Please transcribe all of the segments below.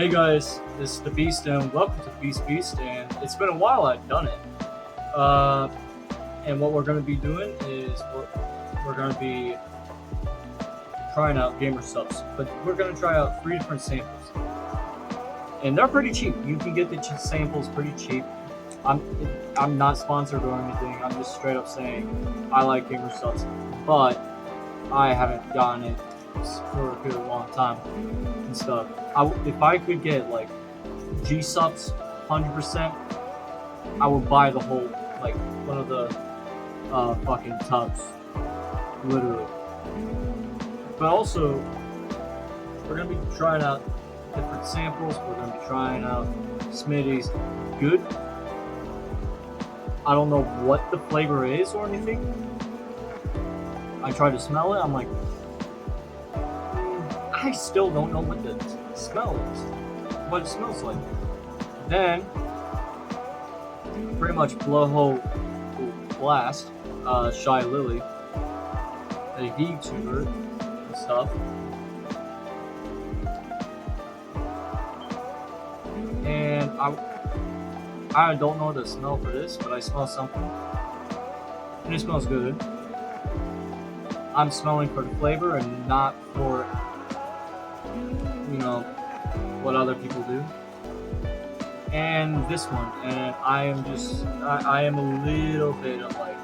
Hey guys, this is the Beast and welcome to Beast, and it's been a while I've done it. Uh, and what we're going to be doing is we're going to be trying out gamer subs, but we're going to try out 3 different samples. And they're pretty cheap. You can get the samples pretty cheap. I'm I'm not sponsored or anything. I'm just straight up saying I like gamer subs, but I haven't gotten it for a good long time and stuff. If I could get like G subs 100%, I would buy the whole like one of the fucking tubs, literally. But also, we're gonna be trying out different samples. We're gonna be trying out Smitty's good. I don't know what the flavor is or anything. I tried to smell it. I'm like, I still don't know what the smell is, what it smells like. Then, pretty much Blowhole Blast, Shy Lily, a VTuber and stuff. And I don't know the smell for this, but I smell something. And it smells good. I'm smelling for the flavor and not for, what other people do. And this one, and I am a little bit of like,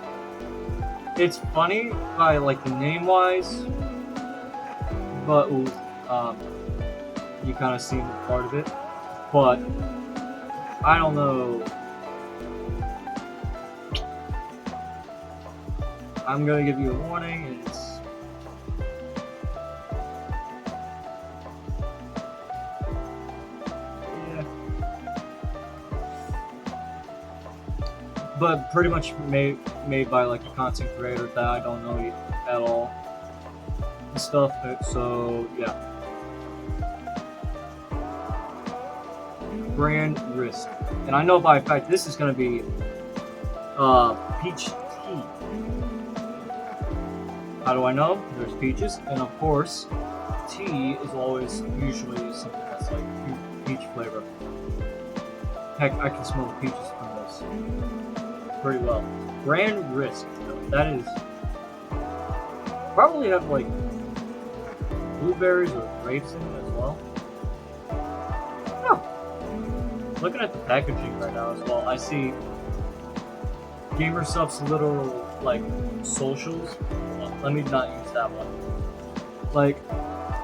it's funny by like the name wise, but you kind of seen part of it, but I don't know. I'm gonna give you a warning. But pretty much made by like a content creator that I don't know at all and stuff. So yeah, brand risk, and I know by fact this is gonna be peach tea. How do I know? There's peaches, and of course, tea is always usually something that's like peach flavor. Heck, I can smell the peaches from this pretty well. Brand risk, that is probably have like blueberries or grapes in it as well. Oh, looking at the packaging right now as well, I see Gamer Supps literal like socials. Let me not use that one. Like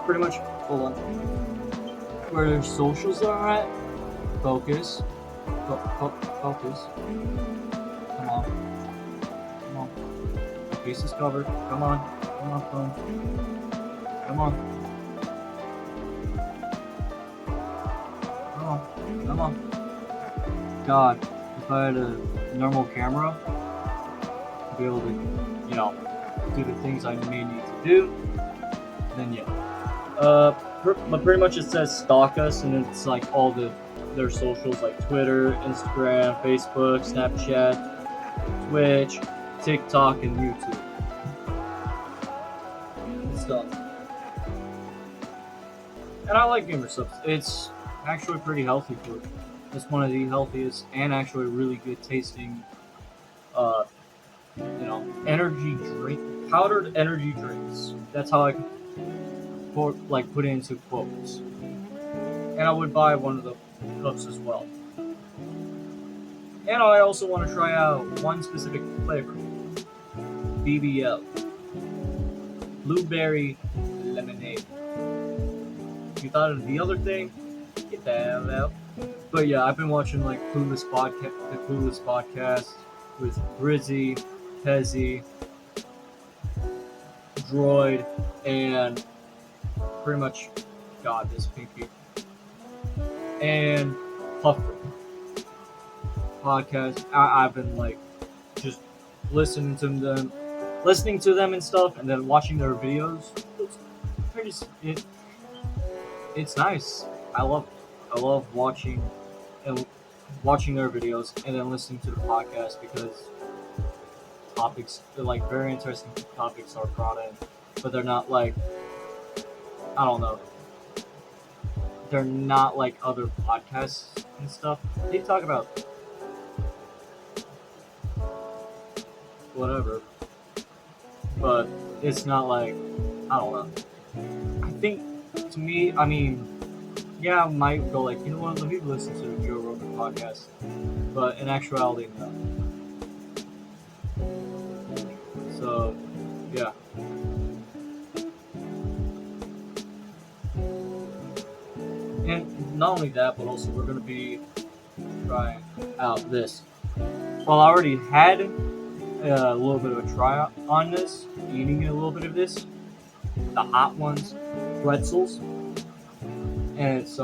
pretty much, hold on. Where their socials are at. Focus. Focus. Come on. The face is covered. Come on, phone. Come on. God, if I had a normal camera, to be able to, do the things I may need to do, then yeah. But pretty much it says stalk us, and it's like all their socials like Twitter, Instagram, Facebook, Snapchat, Twitch, TikTok, and YouTube and stuff. And I like gamer subs. It's actually pretty healthy food. It's one of the healthiest and actually really good tasting, energy drink, powdered energy drinks. That's how I put it into quotes. And I would buy one of the cups as well. And I also want to try out one specific flavor, BBL, blueberry lemonade. If you thought of the other thing, get the hell out. But yeah, I've been watching like the Clueless podcast with Brizzy, Pezzy, Droid, and pretty much God, this Pinky, and Puffer podcast. I've been like just listening to them and stuff, and then watching their videos. It's nice. I love watching their videos and then listening to the podcast because they're like very interesting topics are brought in, but they're not like, I don't know, they're not like other podcasts and stuff. They talk about whatever, but it's not like, I don't know. I think to me, I mean, yeah, I might go like, you know what, let me listen to the Joe Rogan podcast, but in actuality, no. So, yeah. And not only that, but also we're gonna be trying out this. Well, I already had a little bit of a try on this, eating a little bit of this, the hot ones, pretzels, and it's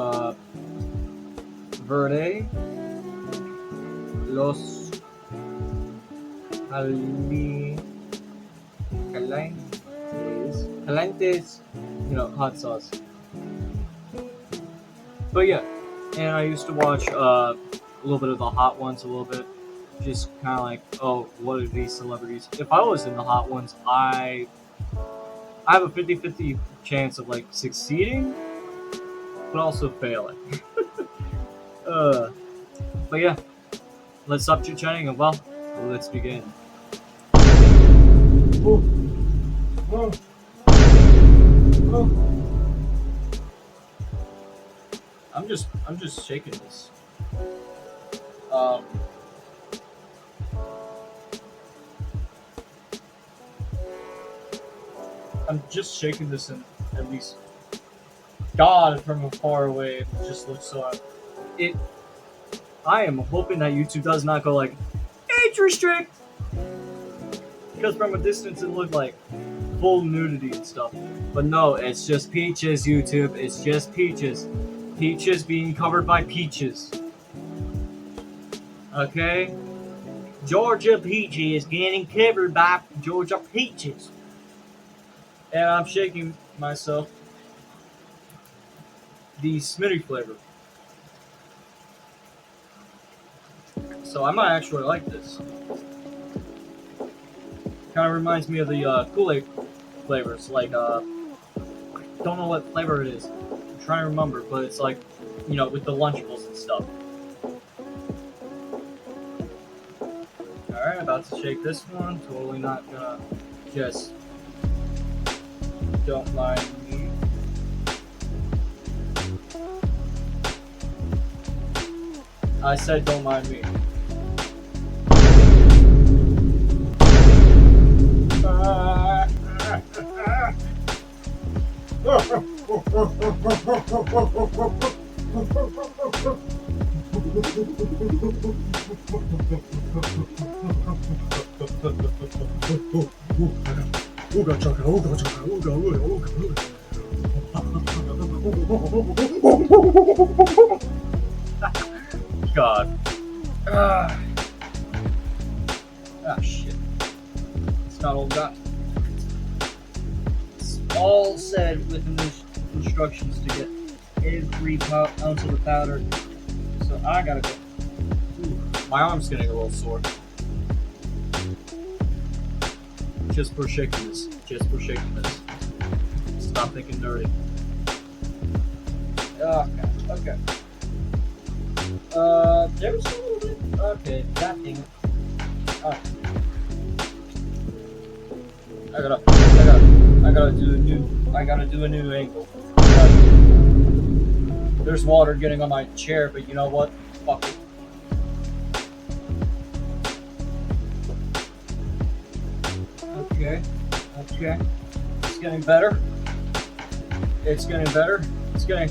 Verde Los Calientes, you know, hot sauce. But yeah, and I used to watch a little bit of the hot ones, a little bit, just kind of like, oh, what are these celebrities? If I was in the hot ones, I have a 50-50 chance of like succeeding, but also failing. But yeah, let's stop chit chatting and well, let's begin. I'm just shaking this. I'm just shaking this and at least God from far away. It just looks so. I am hoping that YouTube does not go like age restrict, because from a distance it looked like full nudity and stuff. But no, it's just peaches, YouTube. It's just peaches. Peaches being covered by peaches. Okay? Georgia peaches getting covered by Georgia peaches. And I'm shaking myself the Smitty flavor. So I might actually like this. Kind of reminds me of the Kool-Aid flavors. Like, I don't know what flavor it is. I'm trying to remember, but it's like, you know, with the Lunchables and stuff. Alright, about to shake this one. Totally not gonna just... Don't mind me. I said don't mind me. God. Ah, shit. It's not all got. It's all said within the instructions to get every ounce of the powder. So I gotta go. Ooh, my arm's getting a little sore. Just for shaking this. Just for shaking this. Stop thinking dirty. Okay. Okay. There's a little bit. Okay, that thing. Alright. I gotta do a new angle. There's water getting on my chair, but you know what? Fuck it. Okay. Okay. It's getting better. It's getting better. It's getting...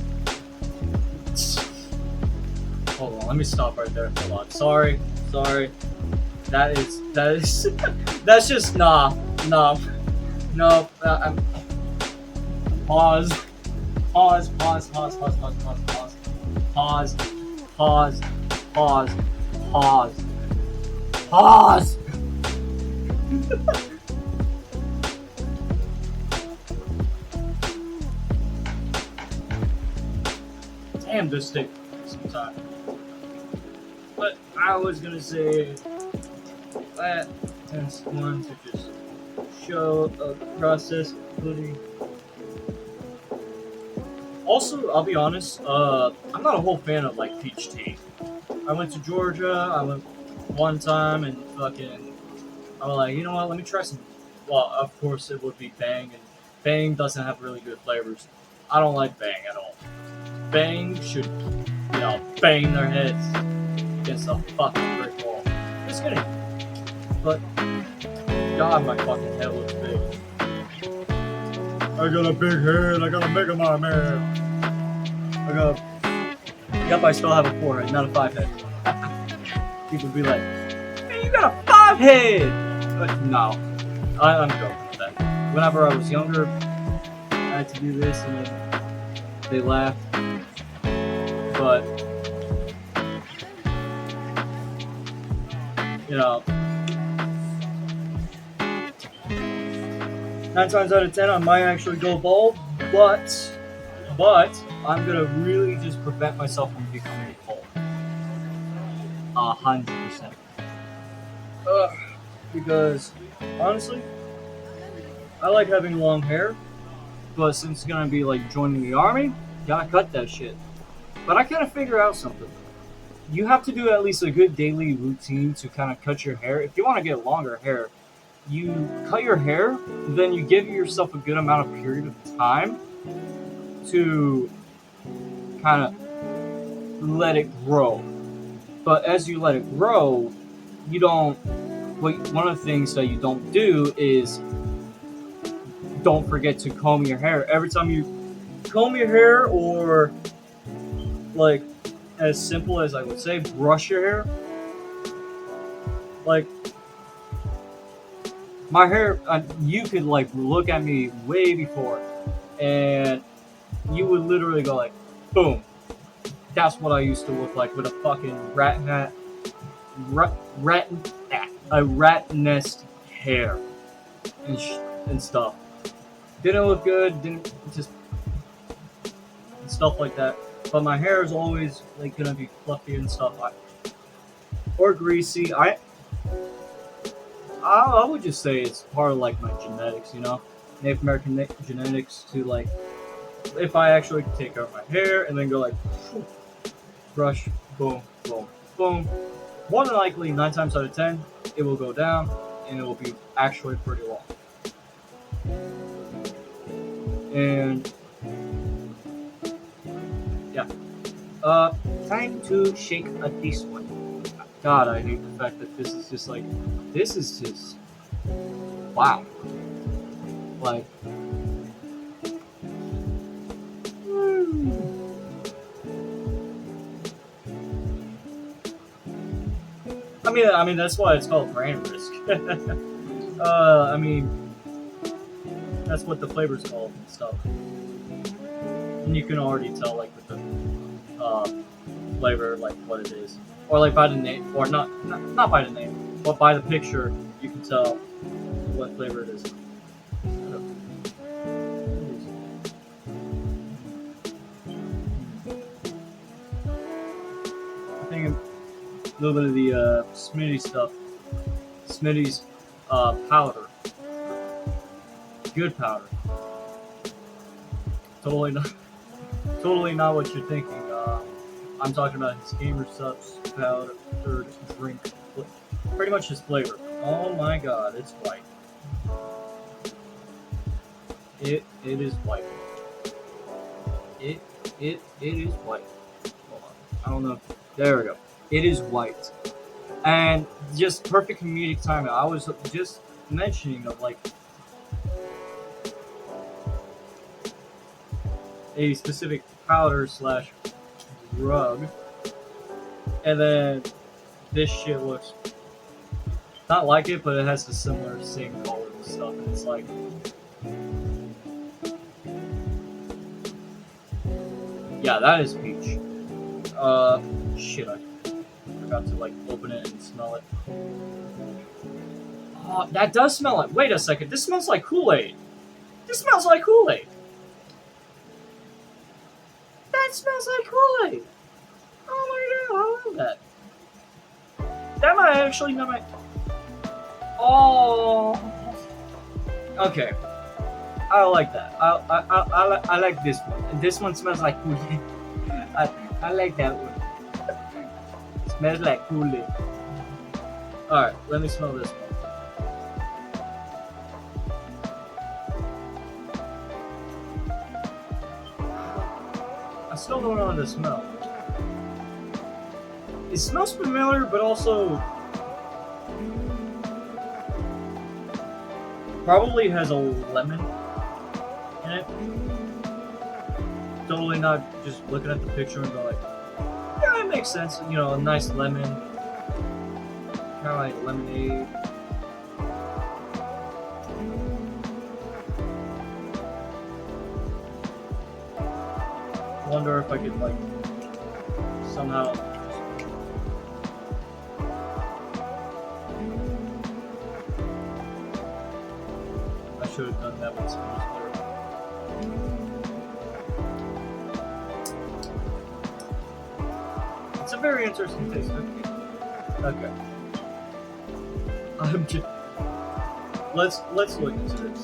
Hold on, let me stop right there. Hold on. Sorry. That is that's just nah. No. Pause. Damn, this takes some time. But I was gonna say that as one to just show a process putting Also, I'll be honest, I'm not a whole fan of like peach tea. I went to Georgia. I went one time and fucking. I was like, you know what? Let me try some. Well, of course it would be Bang, and Bang doesn't have really good flavors. I don't like Bang at all. Bang should, bang their heads against a fucking brick wall. Just kidding. But God, my fucking head looks big. I got a big head. I got a mega man. I got. Yep, I still have a 4 head, not a 5 head. People be like, "Man, you got a 5 head." But no, I'm joking with that. Whenever I was younger, I had to do this, and then they laughed. But you know, 9 times out of 10, I might actually go bald, but I'm gonna really just prevent myself from becoming bald. 100%. Because honestly, I like having long hair, but since it's gonna be like joining the army, gotta cut that shit. But I kind of figure out something. You have to do at least a good daily routine to kind of cut your hair. If you want to get longer hair, you cut your hair, then you give yourself a good amount of period of time to kind of let it grow. But as you let it grow, you don't. One of the things that you don't do is don't forget to comb your hair. Every time you comb your hair, or like as simple as I would say, brush your hair. Like my hair, you could like look at me way before, and you would literally go like, boom. That's what I used to look like with a fucking rat nest hair and stuff. Didn't look good. Didn't just stuff like that. But my hair is always like gonna be fluffy and stuff, or greasy. I would just say it's part of like my genetics, Native American genetics. To like, if I actually take out my hair and then go like, brush, boom, boom, boom, more than likely 9 times out of 10 it will go down and it will be actually pretty long. And yeah, time to shake this one. God, I hate the fact that this is just wow. Like, I mean that's why it's called brain risk. I mean, that's what the flavor's called and stuff. And you can already tell like with the flavor, like what it is, or like by the name, or not by the name, but by the picture, you can tell what flavor it is. I think a little bit of the Smitty stuff, Smitty's powder, good powder. Totally not what you're thinking. I'm talking about his gamer Supps powder drink, pretty much his flavor. Oh my God, it's white. It is white. It is white. Hold on. I don't know. There we go. It is white, and just perfect comedic timing. I was just mentioning of like a specific powder / drug, and then this shit looks not like it, but it has the same color and stuff, and it's like, yeah, that is peach. Shit, I forgot to like open it and smell it. Oh, that does smell like. Wait a second, this smells like Kool-Aid. This smells like Kool-Aid. That smells like Kool-Aid. Oh my God, I love that. That might actually not. Oh. Okay. I like that. I like this one. And this one smells like Kool-Aid. I like that one. Smells like Kool-Aid. Alright, let me smell this one. I still don't know how to smell. It smells familiar, but also probably has a lemon in it. Totally not just looking at the picture and go like, yeah, it makes sense. You know, a nice lemon, kind of like lemonade. Wonder if I could like somehow. I should have done that with some clear. It's a very interesting taste. Okay. I'm just. Let's look into this.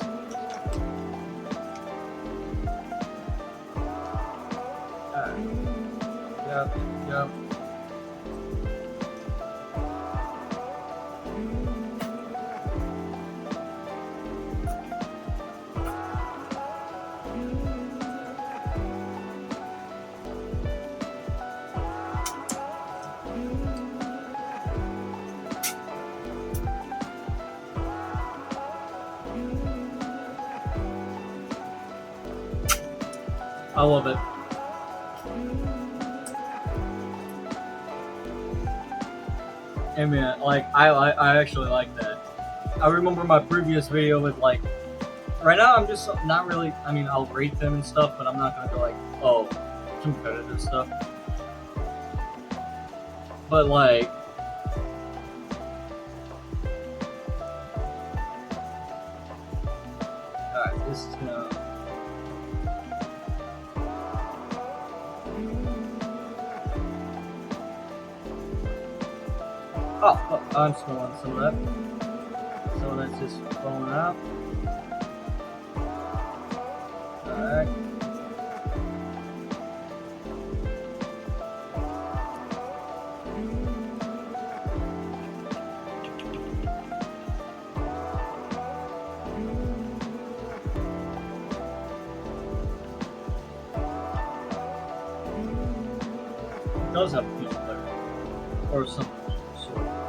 Yep. I love it. I mean, like, I actually like that. I remember my previous video with, like, right now I'm just not really, I mean, I'll rate them and stuff, but I'm not gonna go like, oh, competitive stuff. But, like, alright, this is gonna. Oh, I'm smelling some of that. So that's just falling out. Alright. It does have a peach flavor. Or something.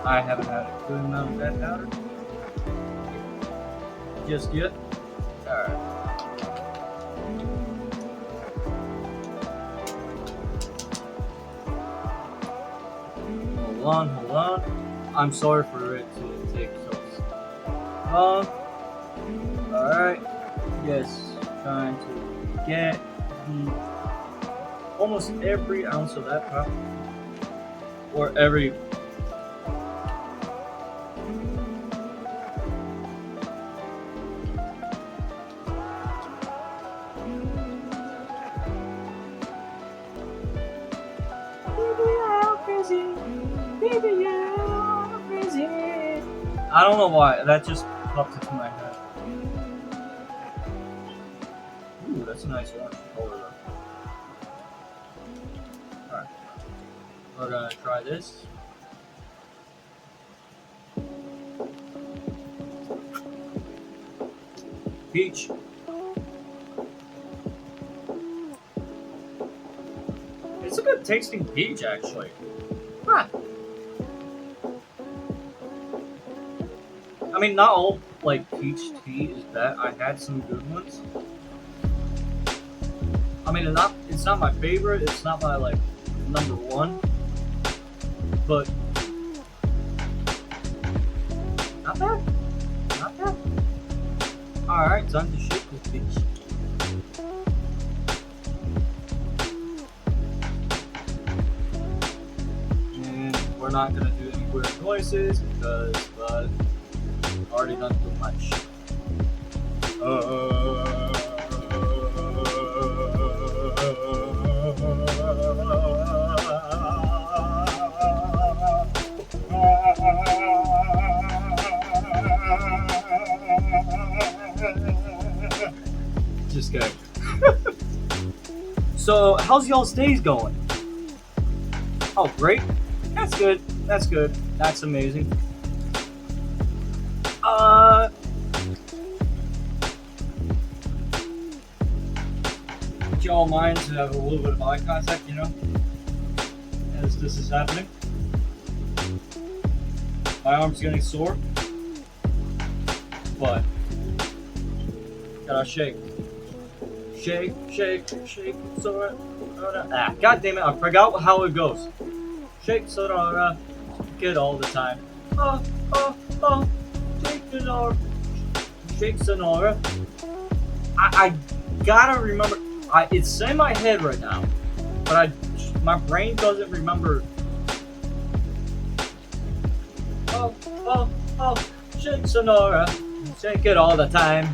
I haven't had a good amount of that powder just yet. Alright. Hold on. I'm sorry for it to take so long. Alright. Yes, trying to get almost every ounce of that powder. Or every. I don't know why, that just popped into my head. Ooh, that's a nice orange color though. Alright. We're gonna try this. Peach. It's a good tasting peach actually. Huh. I mean, not all, like, peach tea is bad. I had some good ones. I mean, it's not my favorite. It's not my, like, number one. But, not bad. Not bad. Alright, time to shake this peach. And we're not going to do any weird noises because, already done too much. So, how's y'all's days going? Oh, great. That's good. That's good. That's amazing. Do y'all mind to have a little bit of eye contact, you know, as this is happening? My arm's getting sore, but gotta shake. Shake, shake, shake, Sora. Ah, god damn it, I forgot how it goes. Shake, Sonora, get all the time. Oh, oh, oh, shake, Sonora. Shake, Sonora. I gotta remember. It's in my head right now, but my brain doesn't remember. Oh, oh, oh, shake, Sonora. Shake it all the time.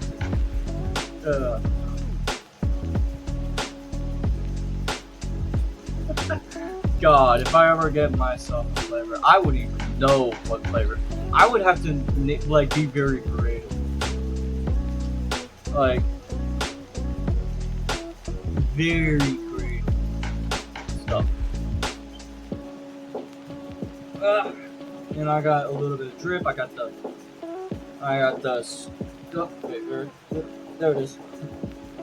God, if I ever get myself a flavor, I wouldn't even know what flavor. I would have to like be very creative, like very creative stuff. And I got a little bit of drip. I got the stuff. There it is.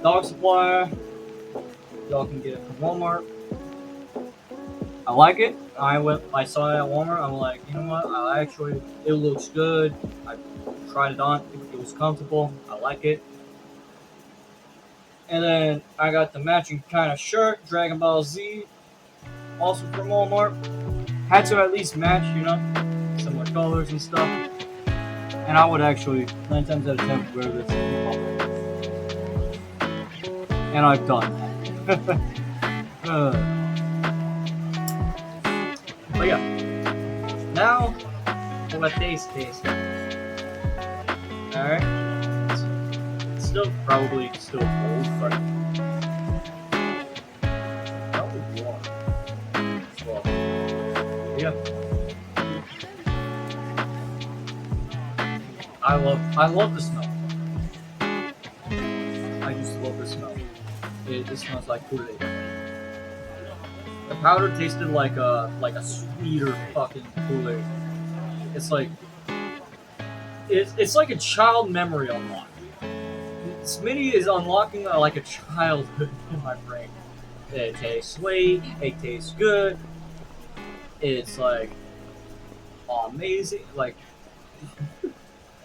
Dog supplier. Y'all can get it from Walmart. I like it. I saw it at Walmart. I'm like, you know what? It looks good. I tried it on. It was comfortable. I like it. And then I got the matching kind of shirt, Dragon Ball Z, also from Walmart. Had to at least match, you know, similar colors and stuff. And I would actually 9 times out of 10 wear this in public. And I've done that. But yeah, now for a taste. Alright, it's still probably still cold, but probably warm as well. Yeah, I love the smell. I just love the smell. It smells like Kool-Aid. The powder tasted like a sweeter fucking Kool-Aid. It's like it's like a child memory unlock. Smitty is unlocking like a childhood in my brain. It tastes sweet. It tastes good. It's like amazing. Like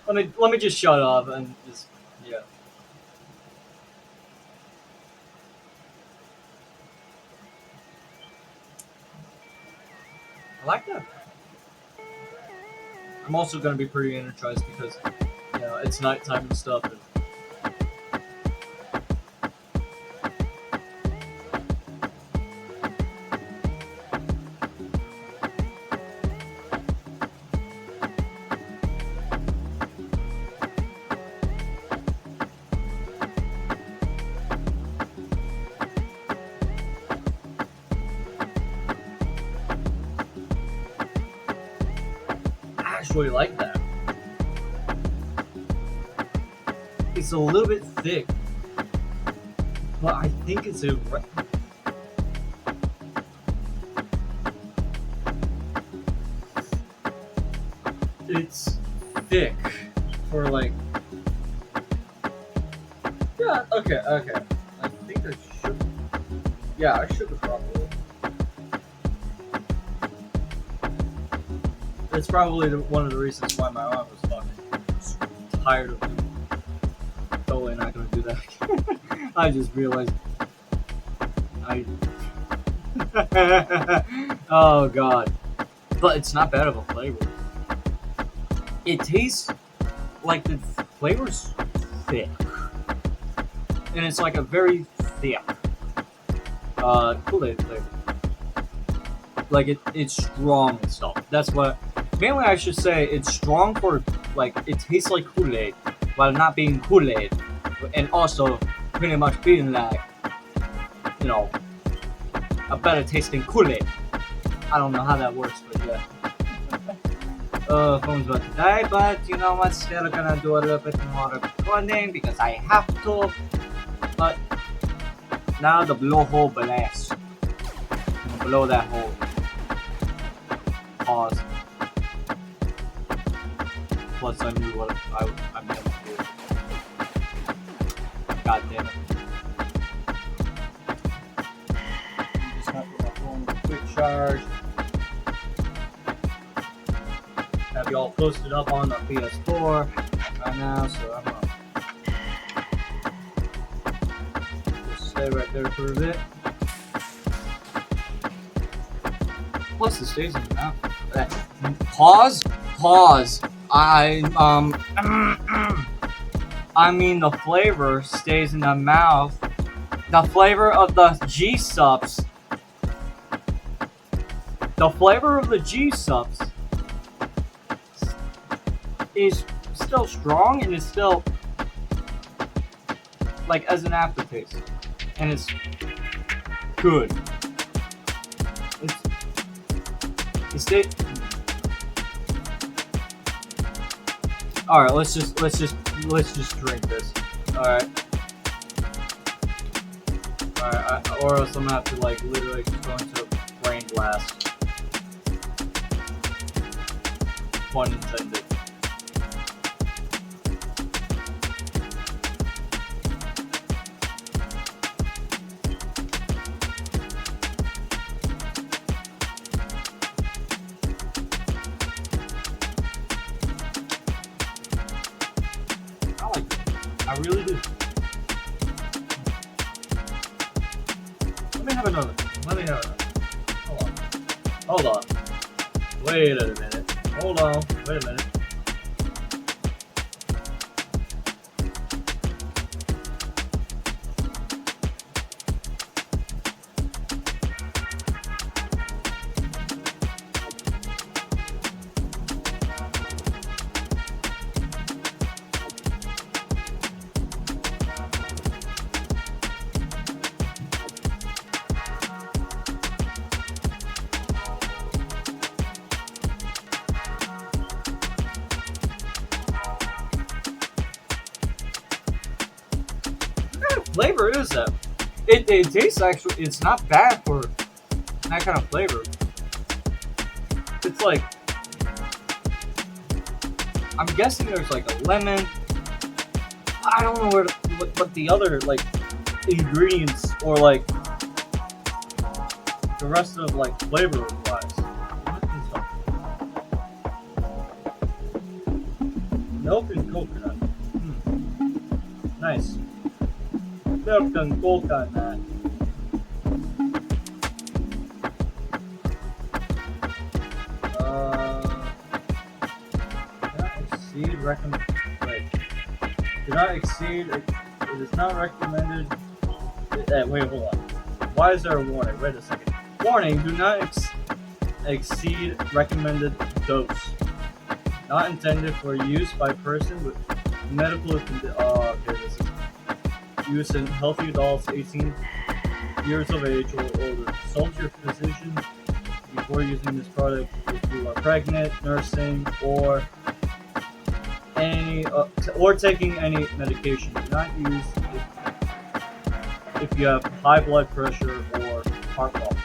let me just shut up and just yeah. I like that. I'm also gonna be pretty energized because, you know, it's nighttime and stuff. And I actually like that. It's a little bit thick, but I think it's it's thick for like yeah okay I think I should I should have probably. It's probably one of the reasons why my arm was fucking tired of doing. Totally not gonna do that. I just realized oh god. But it's not bad of a flavor. It tastes like the flavor's thick. And it's like a very thick Kool-Aid flavor. Like it's strong and stuff. That's what mainly I should say it's strong for like it tastes like Kool-Aid while not being Kool-Aid. And also pretty much being like, you know, a better tasting Kool-Aid. I don't know how that works, but yeah. Phone's about to die, but you know what, still gonna do a little bit more recording because I have to. But Now the blowhole blast. Blow that hole. Pause. Plus, I knew what I'm gonna do. God damn it. Just have to my phone with a quick charge. Have y'all posted up on the PS4 right now, so I'm gonna just stay right there for a bit. Plus, it stays in the mouth. Pause. I mean, the flavor stays in the mouth. The flavor of the Supps. The flavor of the Supps is still strong and is still like as an aftertaste, and it's good. It's all right. Let's just drink this. All right. Or else I'm gonna have to like literally just go into a brain blast. Pun intended. I like it. I really do. Let me have another. Hold on. Wait a minute. Hold on. Wait a minute. Flavor is that? It tastes actually. It's not bad for that kind of flavor. It's like I'm guessing there's like a lemon. I don't know what the other like ingredients or like the rest of like flavor wise. Milk and coconut. Nice. Milk and coconut. Do not exceed. It is not recommended. Wait, hold on. Why is there a warning? Wait a second. Warning: do not exceed recommended dose. Not intended for use by person with medical condition. Okay, this is use in healthy adults 18 years of age or older. Consult your physician before using this product if you are pregnant, nursing, or taking any medication. Do not use if you have high blood pressure or heart problems.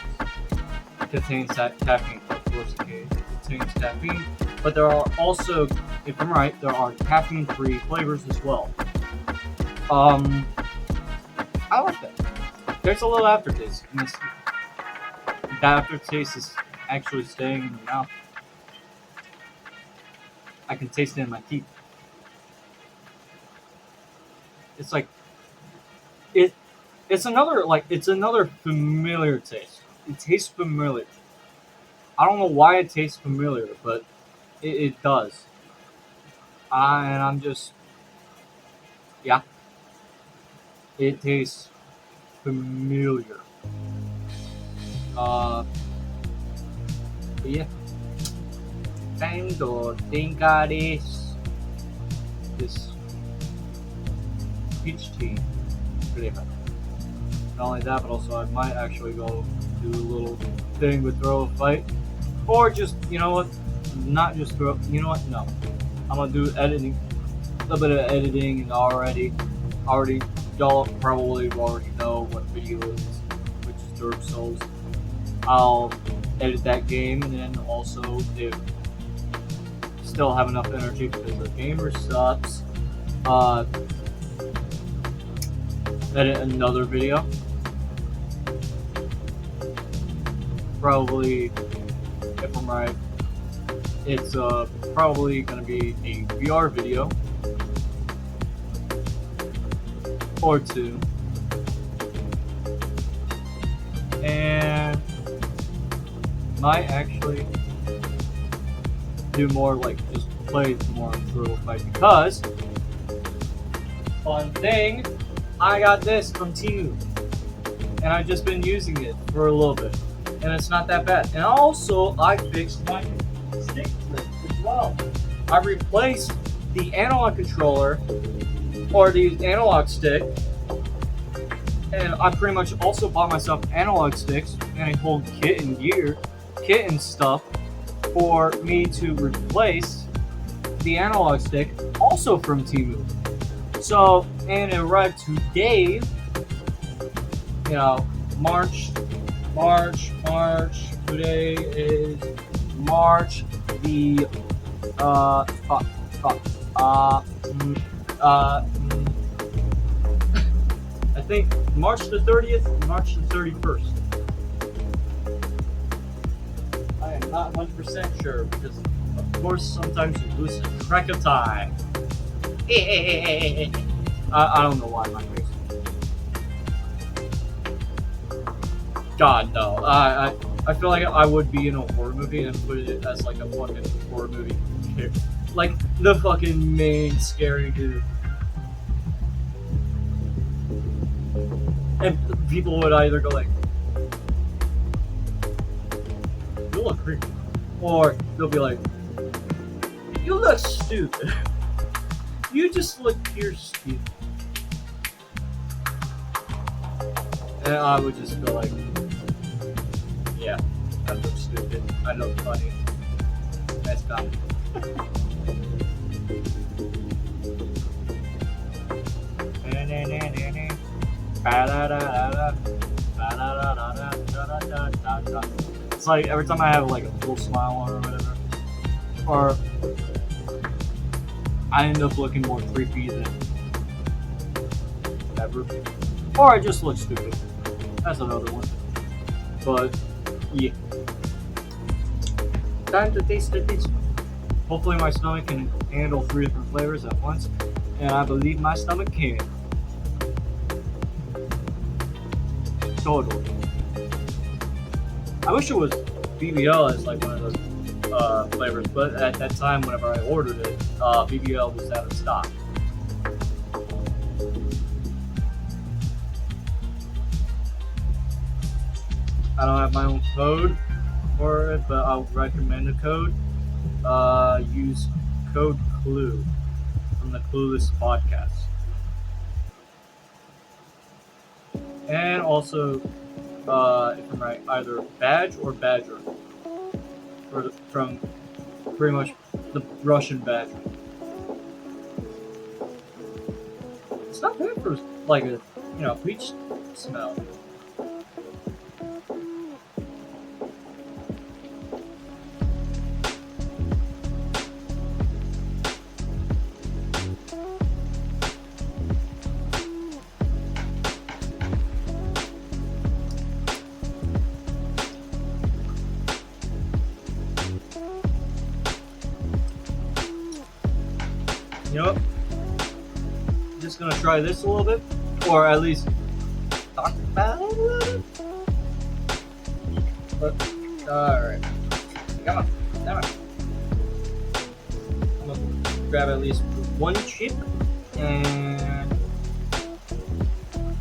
Contains caffeine. Of course, it contains caffeine, but there are also, if I'm right, there are caffeine-free flavors as well. I like that. There's a little aftertaste. And that aftertaste is actually staying in the mouth. I can taste it in my teeth. It's like it's another familiar taste. It tastes familiar. I don't know why it tastes familiar, but it does. And I'm just yeah. It tastes familiar. Yeah. Time to think of this peach tea flavor. Not only that, but also I might actually go do a little thing with throw a fight, or just not just throw. You know what? No, I'm gonna do editing, a little bit of editing, and already y'all probably already know what video it is, which is Dark Souls. I'll edit that game, and then also if still have enough energy because the gamer Supps, edit another video. Probably, if I'm right, it's probably gonna be a VR video or two, and might actually do more like just play more Brutal Fight because fun thing, I got this from Temu and I've just been using it for a little bit and it's not that bad. And also I fixed my stick flip as well. I replaced the analog controller or the analog stick, and I pretty much also bought myself analog sticks and a whole kit and stuff for me to replace the analog stick, also from Temu. So, and it arrived today, you know, March, today is March the, I think March the 30th, March the 31st. I am not 100% sure because, of course, sometimes you lose track of time. I don't know why my face. God, no. I feel like I would be in a horror movie and put it as like a fucking horror movie character. Like the fucking main scary dude. And people would either go like, you look creepy. Or they'll be like, you look stupid. You just look pure stupid. And I would just go like, yeah, I look stupid. I look funny. That's comedy. It's like every time I have like a full smile on or whatever, or I end up looking more creepy than ever, or I just look stupid. That's another one. But yeah, time to taste the taste. Hopefully my stomach can handle 3 different flavors at once, and I believe my stomach can. Totally. I wish it was BBL as like one of those flavors, but at that time, whenever I ordered it, BBL was out of stock. I don't have my own code for it, but I'll recommend a code. Use code CLUE from the Clueless podcast. And also, if I'm right, either Badge or Badger. From pretty much the Russian Badger. It's not bad for like a, peach smell. You know what? I'm just gonna try this a little bit, or at least talk about it a little bit. But, alright. Come on. I'm gonna grab at least one chip, and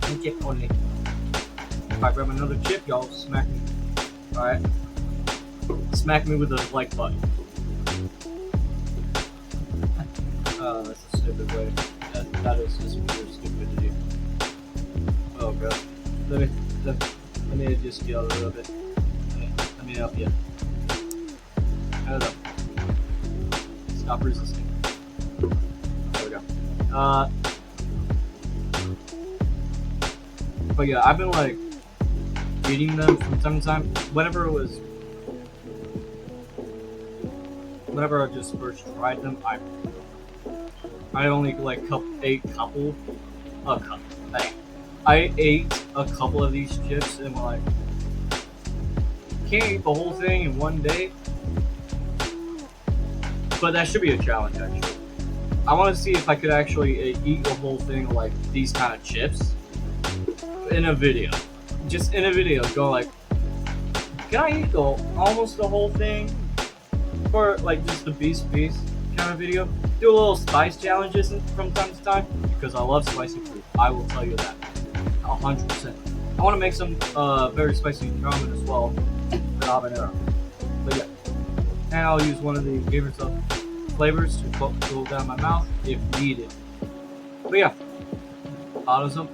one chip only. If I grab another chip, y'all smack me. Alright? Smack me with the like button. Oh, that's a stupid way. That is just pure stupidity. Oh god. Let me adjust you out a little bit. Let me help you. Hold up. Stop resisting. There we go. But yeah, I've been like eating them from time to time. Whenever I just first tried them, I only like ate a couple. I ate a couple of these chips and like can't eat the whole thing in one day. But that should be a challenge actually. I want to see if I could actually eat the whole thing like these kind of chips in a video. Just in a video, go like, can I eat almost the whole thing for like just the beast kind of video? Do a little spice challenges from time to time because I love spicy food. I will tell you that 100%. I want to make some very spicy ramen as well, with habanero. But yeah, and I'll use one of the Gamer Supps flavors to cool down my mouth if needed. But yeah, bottoms up.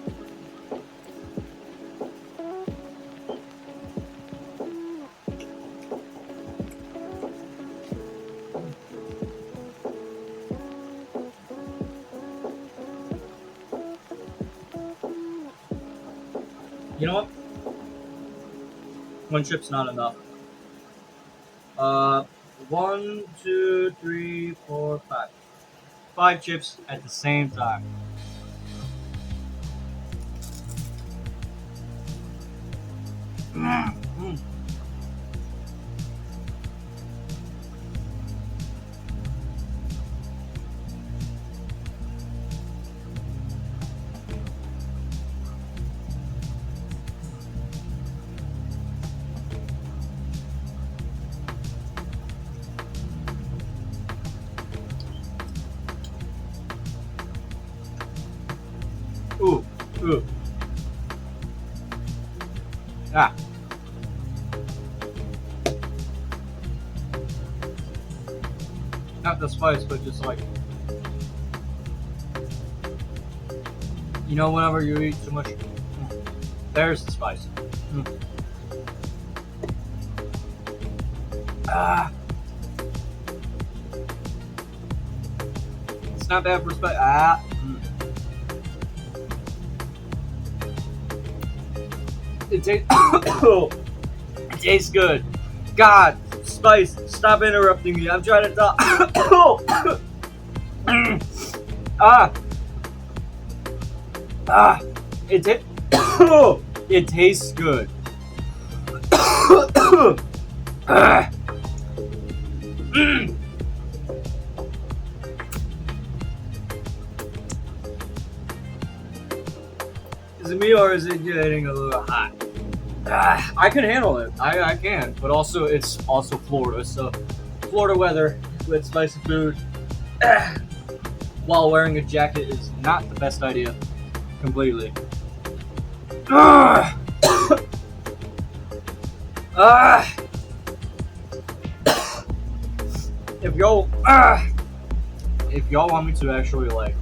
You know what? One chip's not enough. 1, 2, 3, 4, 5. 5 chips at the same time. Mm. Ooh. Ah. Not the spice, but just like, you know, whenever you eat too much, there's the spice. Ah. It's not bad for spice. Ah. It tastes good. God, Spice, stop interrupting me. I'm trying to talk. It tastes good. Is it me or is it getting a little hot? I can handle it. I can, but also it's also Florida, so Florida weather with spicy food while wearing a jacket is not the best idea. Completely. If y'all want me to actually like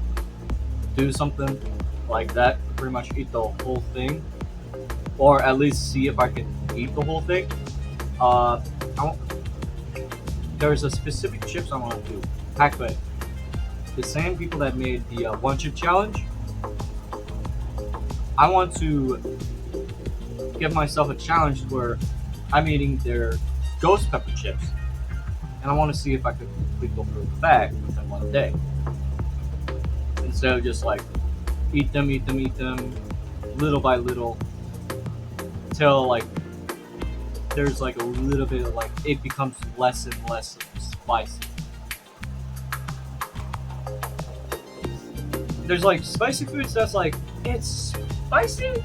do something like that, pretty much eat the whole thing, or at least see if I can eat the whole thing. There's a specific chips I want to do. Pac-Man. The same people that made the one chip challenge. I want to give myself a challenge where I'm eating their ghost pepper chips, and I want to see if I could complete the whole bag within one day, instead of just like eat them little by little till like there's like a little bit of like it becomes less and less spicy. There's like spicy foods that's like it's spicy,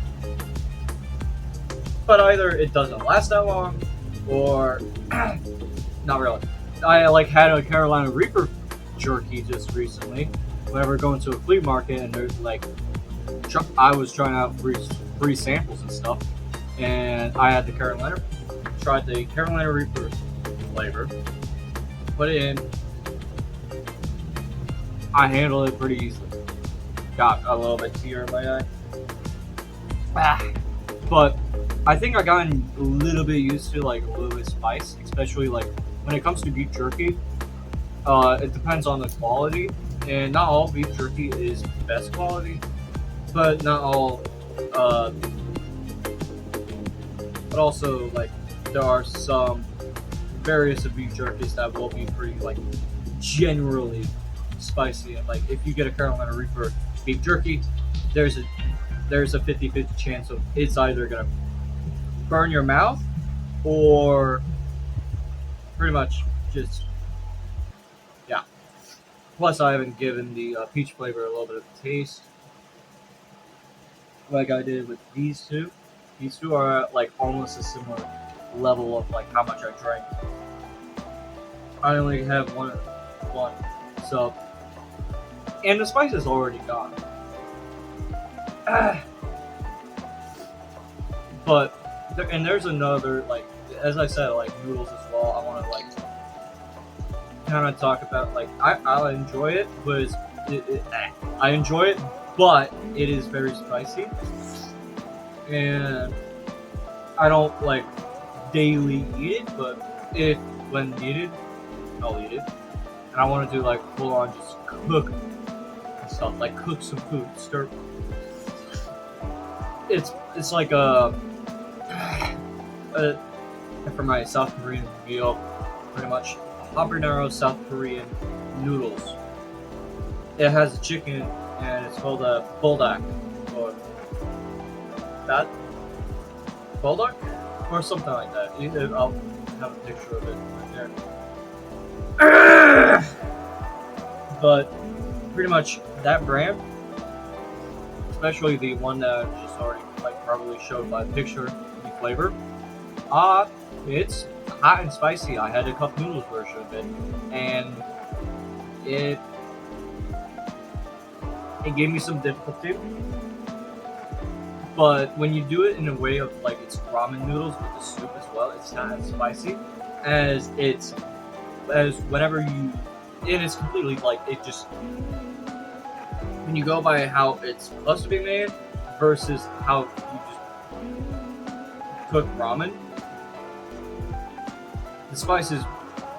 but either it doesn't last that long or not really. I like had a Carolina Reaper jerky just recently whenever going to a flea market, and there's like I was trying out free samples and stuff, and I had tried the Carolina Reaper flavor, put it in. I handled it pretty easily. Got a little bit tear in my eye. But I think I gotten a little bit used to like a little bit of spice, especially like when it comes to beef jerky. It depends on the quality, and not all beef jerky is best quality, but not all but also like there are some various of beef jerkies that will be pretty like generally spicy. And like if you get a Carolina Reaper beef jerky, there's a 50-50 chance of it's either gonna burn your mouth or pretty much just yeah. Plus, I haven't given the peach flavor a little bit of a taste like I did with these two. These two are at, like almost a similar level of like how much I drank. I only have one, so and the spice is already gone. But there's another like as I said like noodles as well. I want to like kind of talk about like I enjoy it, but I enjoy it, but it is very spicy, and I don't like daily eat it. But if when needed, I'll eat it. And I want to do like full on just cook stuff, like cook some food, stir. It's like a for my South Korean meal, pretty much habanero South Korean noodles. It has a chicken and it's called a buldak or that buldak or something like that. I'll have a picture of it right there. But pretty much that brand, especially the one that I just already like probably showed by picture, the flavor. It's hot and spicy. I had a cup noodles version of it, and it gave me some difficulty. But when you do it in a way of like it's ramen noodles with the soup as well, it's not as spicy as whenever you. And it's completely like it just when you go by how it's supposed to be made versus how you just cook ramen. The spices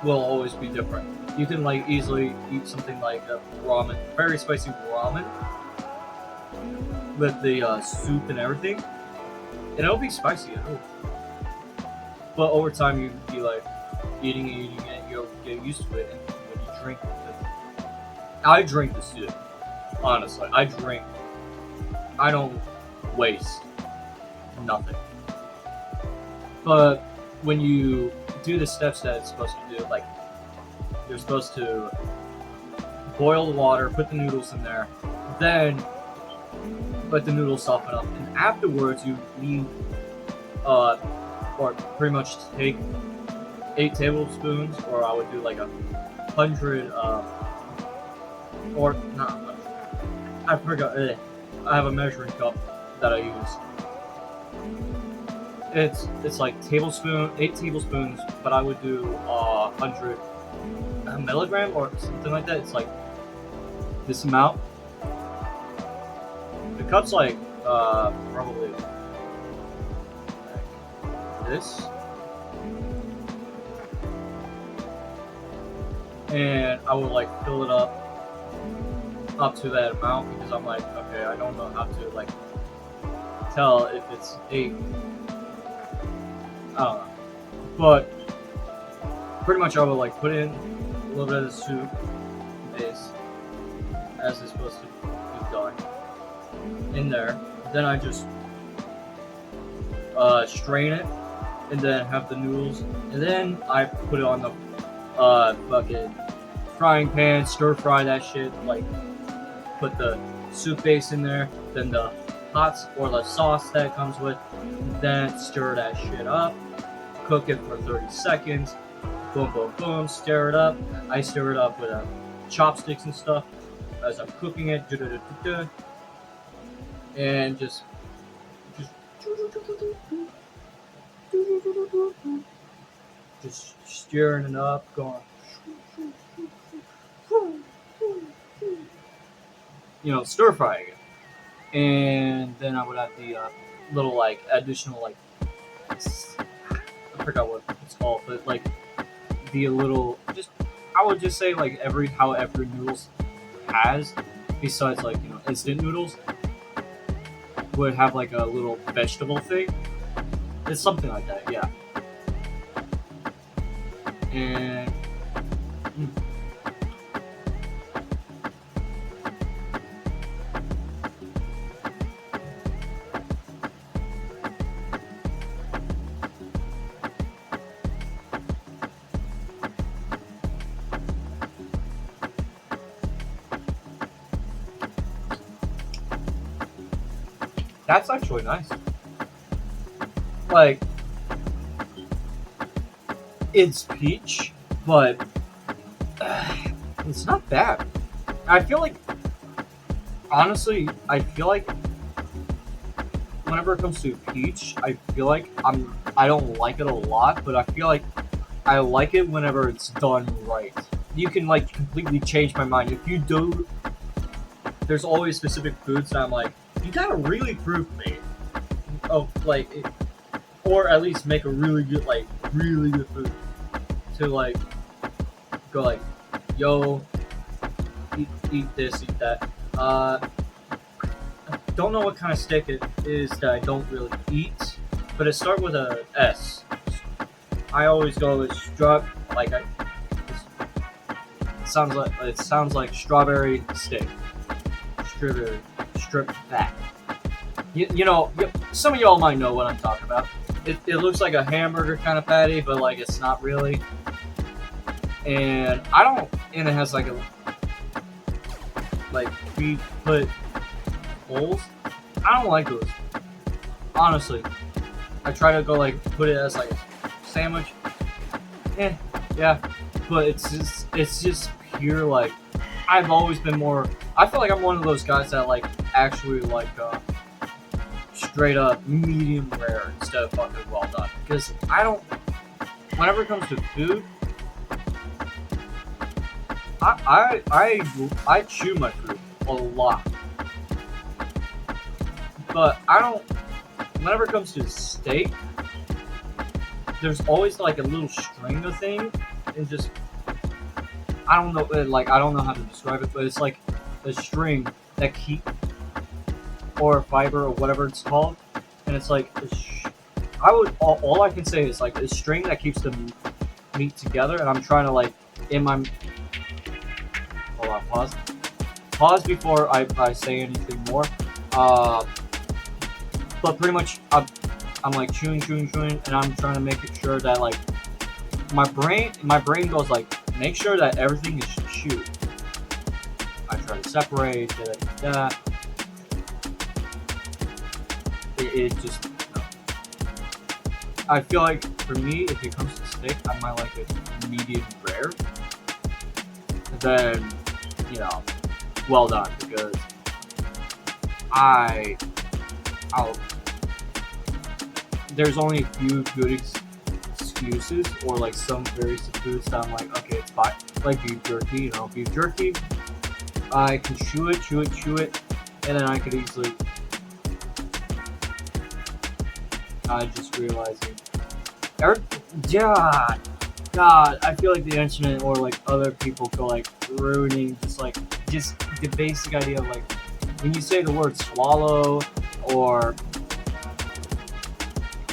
will always be different. You can like easily eat something like a ramen, very spicy ramen, with the soup and everything, and it'll be spicy. But over time, you be like eating it, you'll get used to it, and when you drink it, I drink the soup. Honestly, I don't waste nothing. But when you do the steps that it's supposed to do, like you're supposed to boil the water, put the noodles in there, then let the noodles soften up, and afterwards you need or pretty much take 8 tablespoons, or I would do like 100 or not. I forgot. I have a measuring cup that I use. It's like 8 tablespoons, but I would do 100 milligram or something like that. It's like this amount. The cup's like probably like this, and I would like fill it up to that amount because I'm like, okay, I don't know how to like tell if it's 8. I don't know, but pretty much I would like put in a little bit of the soup base as it's supposed to be done in there. Then I just strain it and then have the noodles, and then I put it on the fucking frying pan, stir fry that shit, like put the soup base in there, then the hot or the sauce that it comes with, then stir that shit up, cook it for 30 seconds, boom, boom, boom, stir it up. I stir it up with chopsticks and stuff as I'm cooking it, and just stirring it up, going, stir frying it. And then I would add the little like additional like I forgot what it's called, but like the little I would just say like every noodles has, besides like instant noodles, would have like a little vegetable thing. It's something like that, yeah. And that's actually nice. Like, it's peach, but it's not bad. I feel like, honestly, I feel like whenever it comes to peach, I feel like I don't like it a lot, but I feel like I like it whenever it's done right. You can like completely change my mind. If you do, there's always specific foods that I'm like, you gotta really prove me. Oh, like, or at least make a really good food to like go like, yo, eat this, eat that. I don't know what kind of steak it is that I don't really eat, but it starts with a S. I always go with like it sounds like strawberry steak. Strawberry strip that. You know, some of y'all might know what I'm talking about. It looks like a hamburger kind of patty, but like it's not really. And it has like pre-put holes. I don't like those. Honestly, I try to go like put it as like a sandwich. Yeah, but it's just pure like. I've always been more. I feel like I'm one of those guys that like actually like straight up medium rare instead of fucking well done. Because I don't. Whenever it comes to food, I chew my food a lot, but I don't. Whenever it comes to steak, there's always like a little string of thing, and just I don't know, like I don't know how to describe it, but it's like a string that or fiber or whatever it's called, and it's like all I can say is like a string that keeps the meat together, and I'm trying to like in my hold on, pause before I say anything more. But pretty much I'm like chewing, and I'm trying to make it sure that like my brain goes like, make sure that everything is chewed. I try to separate that. It just no. I feel like for me, if it comes to steak, I might like it medium rare. Then well done, because there's only a few good excuses, or like some very foods that I'm like, okay, it's fine. Like beef jerky, beef jerky, I can chew it, and then I could easily. I just realizing, God, I feel like the internet or like other people go like ruining just the basic idea of like when you say the word swallow or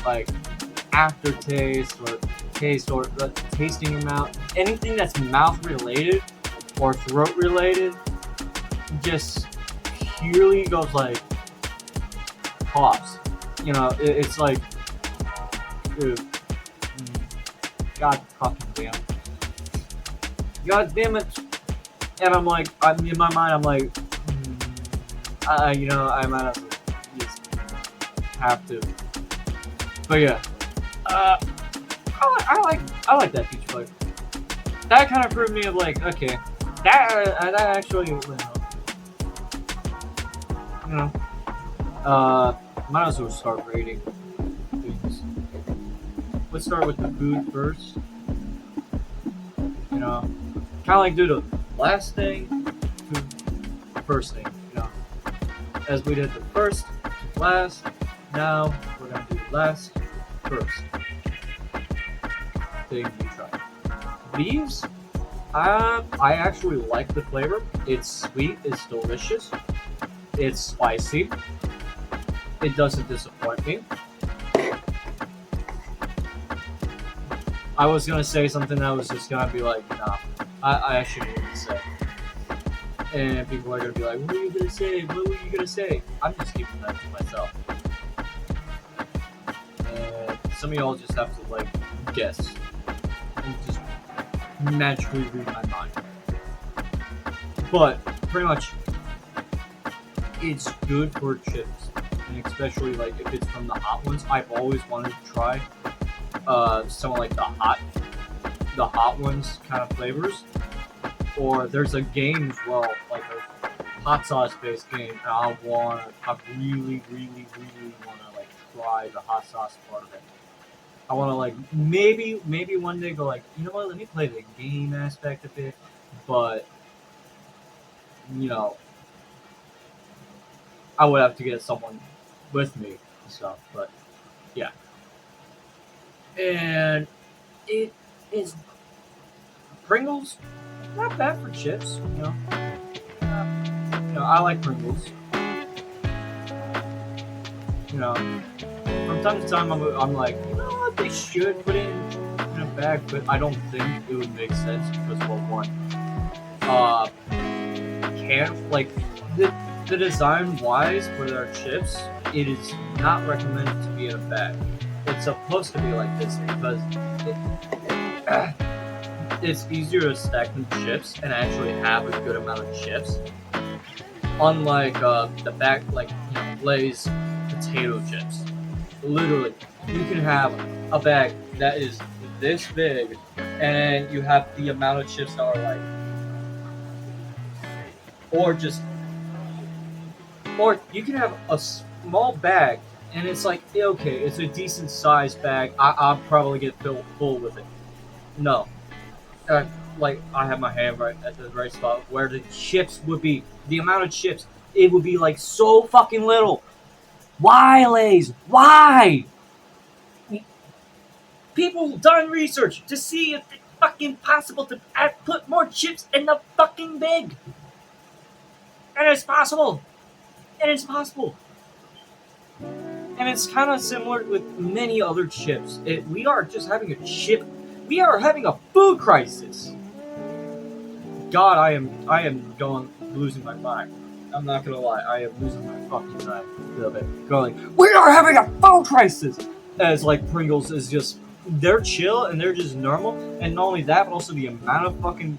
like aftertaste or taste or tasting your mouth, anything that's mouth related or throat related just purely goes like coughs. It's like, dude, God fucking damn. God damn it. And I'm like, in my mind, I'm like, I might as well just have to. But yeah, I like that peach flavor. That kind of proved me of like, okay, that actually, might as well start rating things. Let's start with the food first. Kind of like do the last thing to the first thing. As we did the first to last, now we're gonna do the last first thing we try. These, I actually like the flavor. It's sweet. It's delicious. It's spicy. It doesn't disappoint me. I was gonna say something that was just gonna be like, nah, I actually need to say. And people are gonna be like, what are you gonna say? What were you gonna say? I'm just keeping that to myself. And some of y'all just have to like guess and just magically read my mind. But pretty much, it's good for chips, and especially like if it's from the hot ones. I've always wanted to try some of like the hot ones kind of flavors. Or there's a game as well, like a hot sauce based game, and I really, really, really wanna like try the hot sauce part of it. I wanna like maybe one day go like, you know what, let me play the game aspect of it, but you know, I would have to get someone with me and stuff. But yeah. And it is Pringles, not bad for chips, you know. I like Pringles. You know, from time to time, I'm like, you know what, they should put it in a bag, but I don't think it would make sense because, well, one, uh, can't, like, the design wise for their chips, it is not recommended to be in a bag. It's supposed to be like this because it's easier to stack the chips and actually have a good amount of chips. Unlike the bag, like, Lay's potato chips. Literally, you can have a bag that is this big, and you have the amount of chips that are like, or just, or you can have a small bag, and it's like, okay, it's a decent sized bag. I'll probably get full with it. No, like I have my hand right at the right spot where the chips would be. The amount of chips, it would be like so fucking little. Why, Lays? Why? People done research to see if it's fucking possible to put more chips in the fucking bag. And it's possible. And it's possible. And it's kind of similar with many other chips. We are just having a chip. We are having a food crisis. God, I am losing my mind. I'm not gonna lie, I am losing my fucking mind a little bit. Going, we are having a food crisis. As like Pringles is just, they're chill and they're just normal, and not only that, but also the amount of fucking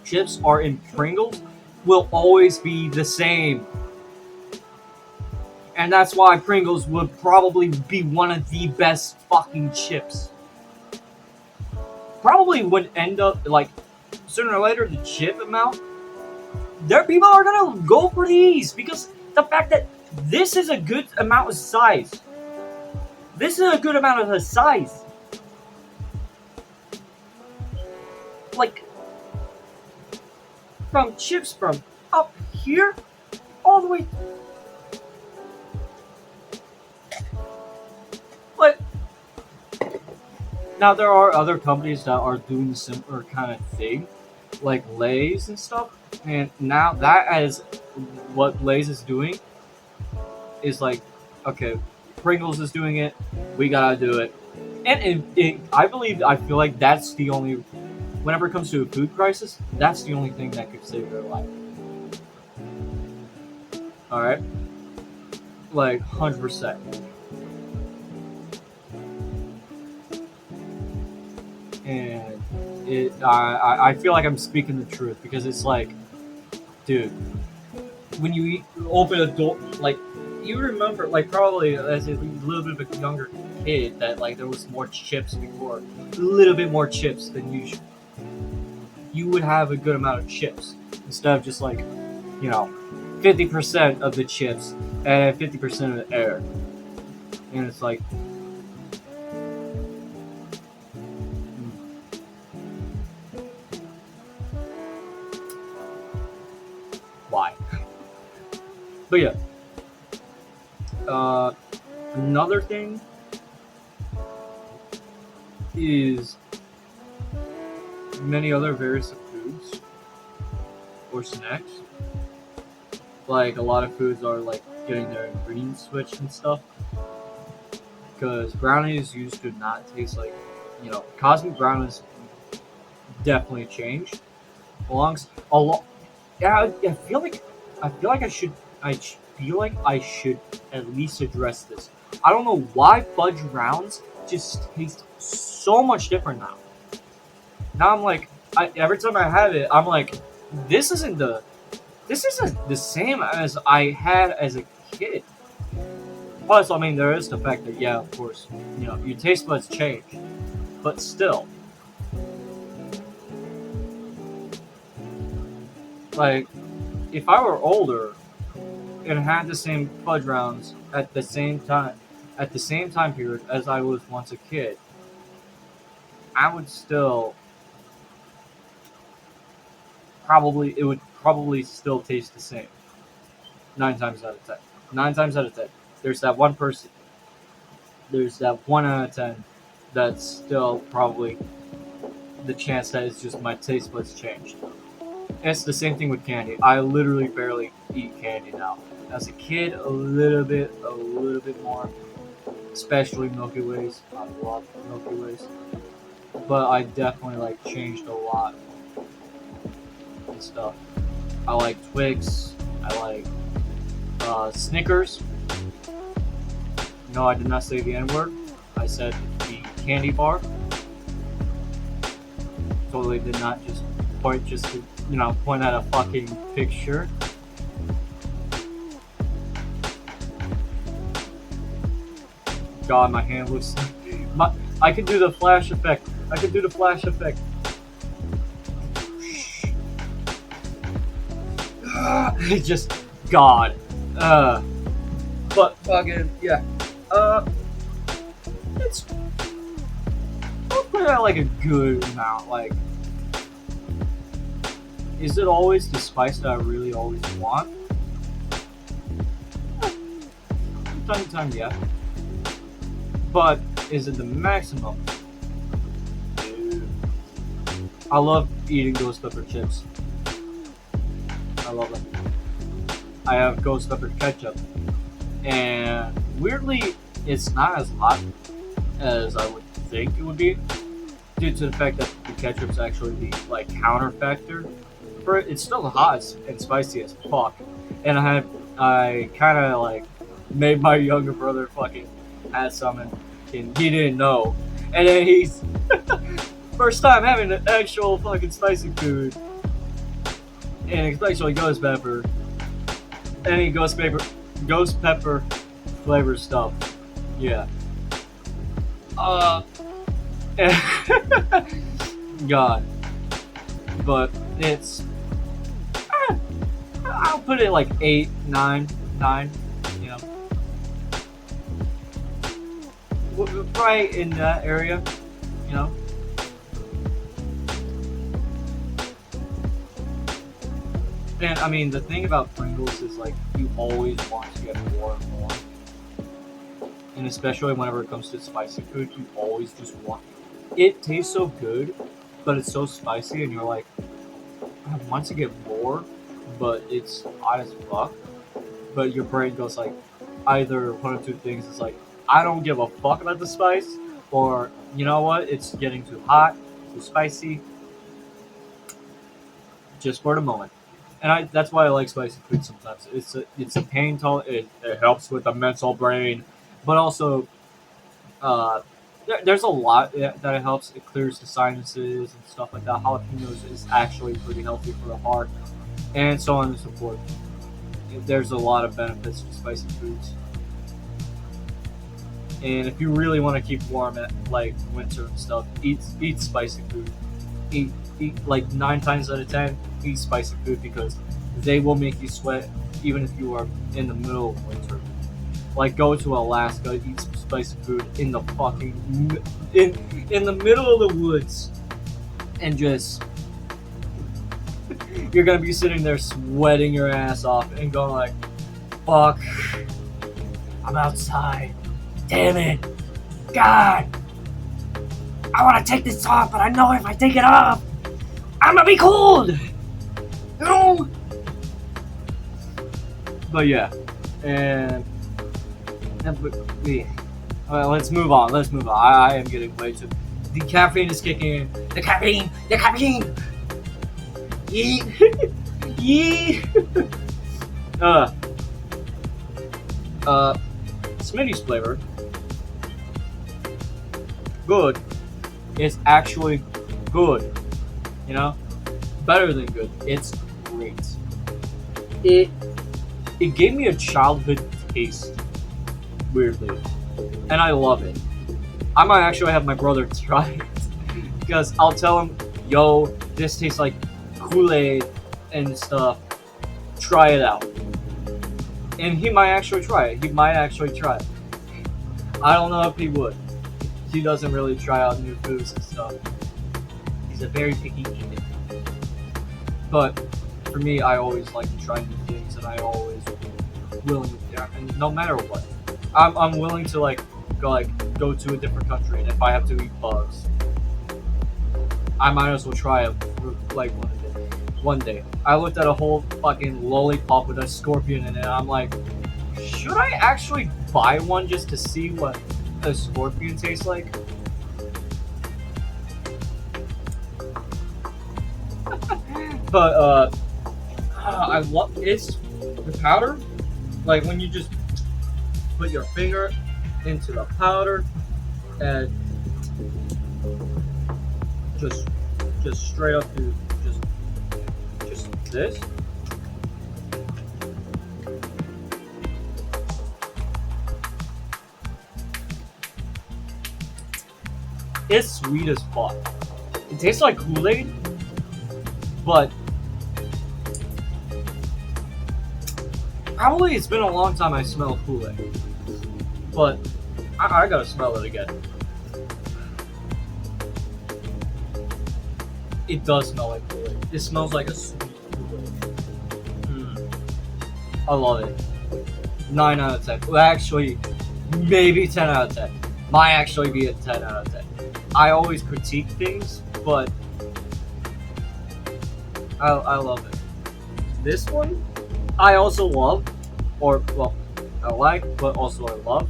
chips are in Pringles will always be the same. And that's why Pringles would probably be one of the best fucking chips. Probably would end up like sooner or later the chip amount. There people are gonna go for these because the fact that this is a good amount of size. This is a good amount of the size. Like from chips from up here all the way. But now there are other companies that are doing the similar kind of thing, like Lay's and stuff. And now that is what Lay's is doing is like, okay, Pringles is doing it, we gotta do it. And I feel like that's the only, whenever it comes to a food crisis, that's the only thing that could save their life. Alright? Like, 100%. And I feel like I'm speaking the truth because it's like, dude, when you open a door, like, you remember, like, probably as a little bit of a younger kid, that like there was more chips before, a little bit more chips than usual. You would have a good amount of chips instead of just like, 50% of the chips and 50% of the air, and it's like. Why? But yeah. Another thing is many other various foods or snacks. Like a lot of foods are like getting their ingredients switched and stuff. Because brownies used to not taste like Cosmic Brown has definitely changed. Alongs a lot. Yeah, I feel like I should at least address this. I don't know why fudge rounds just taste so much different now. Now I'm like, every time I have it, I'm like, this isn't the same as I had as a kid. Plus, I mean, there is the fact that, yeah, of course, your taste buds change, but still, like, if I were older and had the same fudge rounds at the same time period as I was once a kid, I would still it would probably still taste the same 9 times out of 10. 9 times out of 10, there's that one person, there's that 1 out of 10 that's still probably the chance that it's just my taste buds changed. And it's the same thing with candy. I literally barely eat candy now. As a kid, a little bit more, especially Milky Ways. I love Milky Ways, but I definitely like changed a lot and stuff. I like Twix. I like Snickers. No, I did not say the N word. I said the candy bar. Totally did not just point at a fucking picture. God, my hand looks. I could do the flash effect. It just God. But fucking yeah. It's. I'll put it at like a good amount. Like, is it always the spice that I really always want? From time to time, yeah. But is it the maximum? Dude. I love eating ghost pepper chips. I love them. I have ghost pepper ketchup. And weirdly, it's not as hot as I would think it would be, due to the fact that the ketchup's actually the like counter factor for it. It's still hot and spicy as fuck. And I kind of like made my younger brother fucking had some and he didn't know. And then he's first time having an actual fucking spicy food, and especially ghost pepper. Any ghost pepper flavored stuff. Yeah. God. But it's I'll put it like 8, 9, 9, you know. Right in that area, you know. And I mean, the thing about Pringles is like you always want to get more and more. And especially whenever it comes to spicy food, you always just want. It tastes so good, but it's so spicy, and you're like, I want to get more, but it's hot as fuck. But your brain goes like, either one of two things. It's like, I don't give a fuck about the spice, or you know what? It's getting too hot, too spicy, just for the moment. And that's why I like spicy food sometimes. It's a pain tolerance. It helps with the mental brain, but also uh, there's a lot that it helps. It clears the sinuses and stuff like that. Jalapenos is actually pretty healthy for the heart, and so on and so forth. There's a lot of benefits to spicy foods. And if you really want to keep warm at like winter and stuff, eat spicy food. Eat like 9 times out of 10, eat spicy food because they will make you sweat even if you are in the middle of winter. Like go to Alaska, eat some spicy food in the fucking in the middle of the woods, and just you're gonna be sitting there sweating your ass off and going like, "Fuck, I'm outside. Damn it, God, I want to take this off, but I know if I take it off, I'm gonna be cold." No. But yeah, and but yeah. Let's move on. I am getting way too. The caffeine is kicking in. The caffeine! The caffeine! Yee! Yee! uh, Smitty's flavor. Good. It's actually good. You know? Better than good. It's great. It gave me a childhood taste. Weirdly. And I love it. I might actually have my brother try it. Because I'll tell him, yo, this tastes like Kool-Aid and stuff. Try it out. And he might actually try it. I don't know if he would. He doesn't really try out new foods and stuff. He's a very picky eater. But for me, I always like to try new things, and I always willing, and no matter what, I'm willing to go to a different country, and if I have to eat bugs, I might as well try it like one day. I looked at a whole fucking lollipop with a scorpion in it, and I'm like, should I actually buy one just to see what a scorpion tastes like? But I love it's the powder. Like when you just put your finger into the powder and just straight up to just this. It's sweet as fuck. It tastes like Kool-Aid, but probably it's been a long time I smelled Kool-Aid. But I gotta smell it again. It does smell like Kool-Aid. It smells like a sweet Kool-Aid. I love it. 9 out of 10. Well, actually, maybe 10 out of 10. Might actually be a 10 out of 10. I always critique things, but I love it. This one, I also love, or well, I like, but also I love.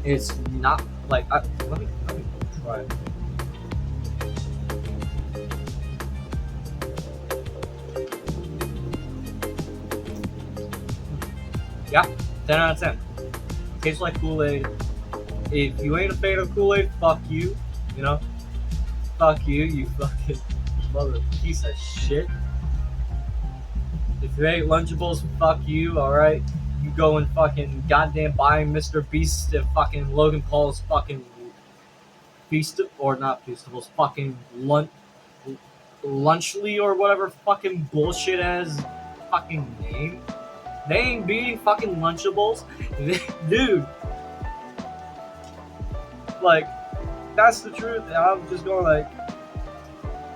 It's not like let me try it. Yeah, 10 out of 10. Tastes like Kool-Aid. If you ain't a fan of Kool-Aid, fuck you. You know? Fuck you, you fucking mother piece of shit. If you hate Lunchables, fuck you, alright? You go and fucking goddamn buy Mr. Beast and fucking Logan Paul's fucking Feast, or not Feastables, fucking Lunchly or whatever fucking bullshit ass fucking name. They ain't beating fucking Lunchables. Dude. Like, that's the truth. And I'm just going like,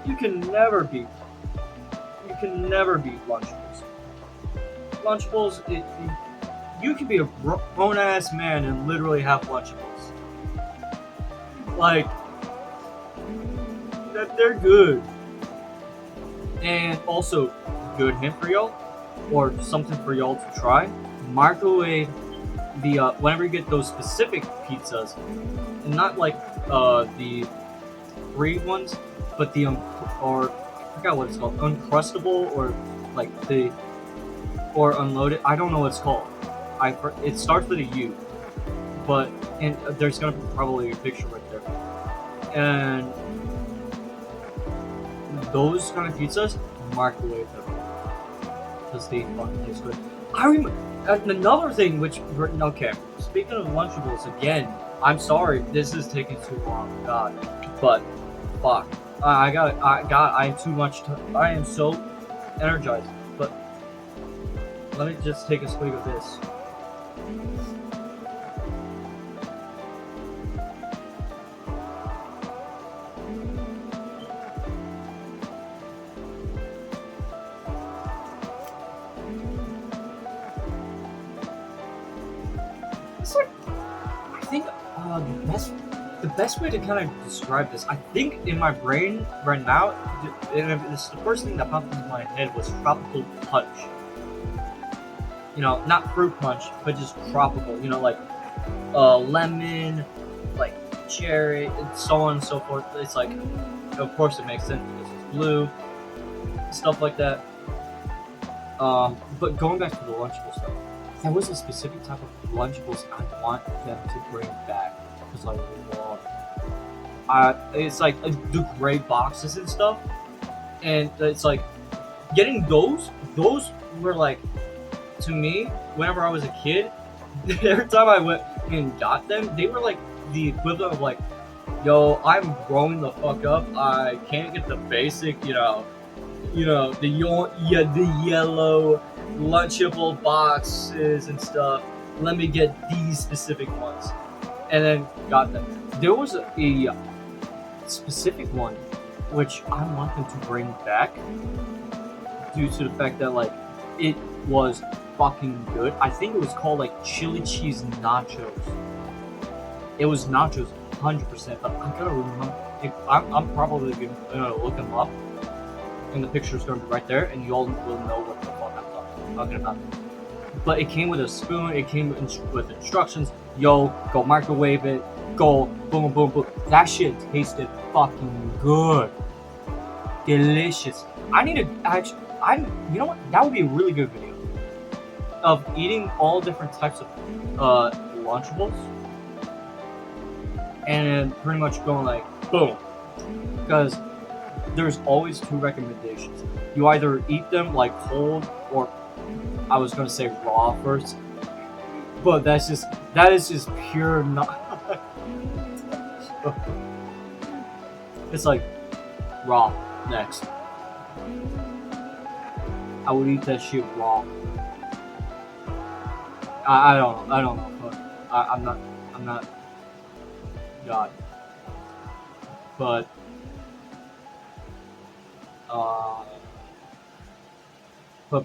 you can never beat Lunchables. Lunchables, you can be a grown ass man and literally have Lunchables. Like, that they're good. And also, good hint for y'all, or something for y'all to try. Microwave the whenever you get those specific pizzas, and not like the free ones, but the or I forgot what it's called, uncrustable or like the or unloaded. I don't know what it's called. It starts with a U, but and there's gonna be probably a picture right there. And those kind of pizzas, microwave them because they fucking taste good. I remember another thing, which okay. Speaking of Lunchables again, I'm sorry this is taking too long, God, but fuck, I am too much. I am so energized, but let me just take a swig of this. It's like, I think the best way to kind of describe this, I think in my brain right now, it's the first thing that popped into my head was tropical punch. You know, not fruit punch, but just tropical. You know, like lemon, like cherry, and so on and so forth. It's like, of course, it makes sense because it's blue, stuff like that. But going back to the Lunchables stuff, there was a specific type of Lunchables I want them to bring back because I love. It's like the gray boxes and stuff, and it's like getting those. Those were like, to me, whenever I was a kid, every time I went and got them, they were like the equivalent of like, yo, I'm growing the fuck up. I can't get the basic, the yellow Lunchable boxes and stuff. Let me get these specific ones, and then got them. There was a specific one which I want them to bring back due to the fact that like it was fucking good. I think it was called like chili cheese nachos. It was nachos 100%, but I gotta remember. I'm probably gonna look them up, and the picture's gonna be right there, and you all will know what the fuck I'm talking about. But it came with a spoon. It came with instructions. Yo, go microwave it. Go boom, boom, boom. That shit tasted fucking good, delicious. I need to actually. You know what? That would be a really good video of eating all different types of Lunchables, and then pretty much going like boom, because there's always two recommendations. You either eat them like cold, or I was gonna say raw first, but that is just pure not. It's like raw next. I would eat that shit raw. I don't know, but I'm not God. But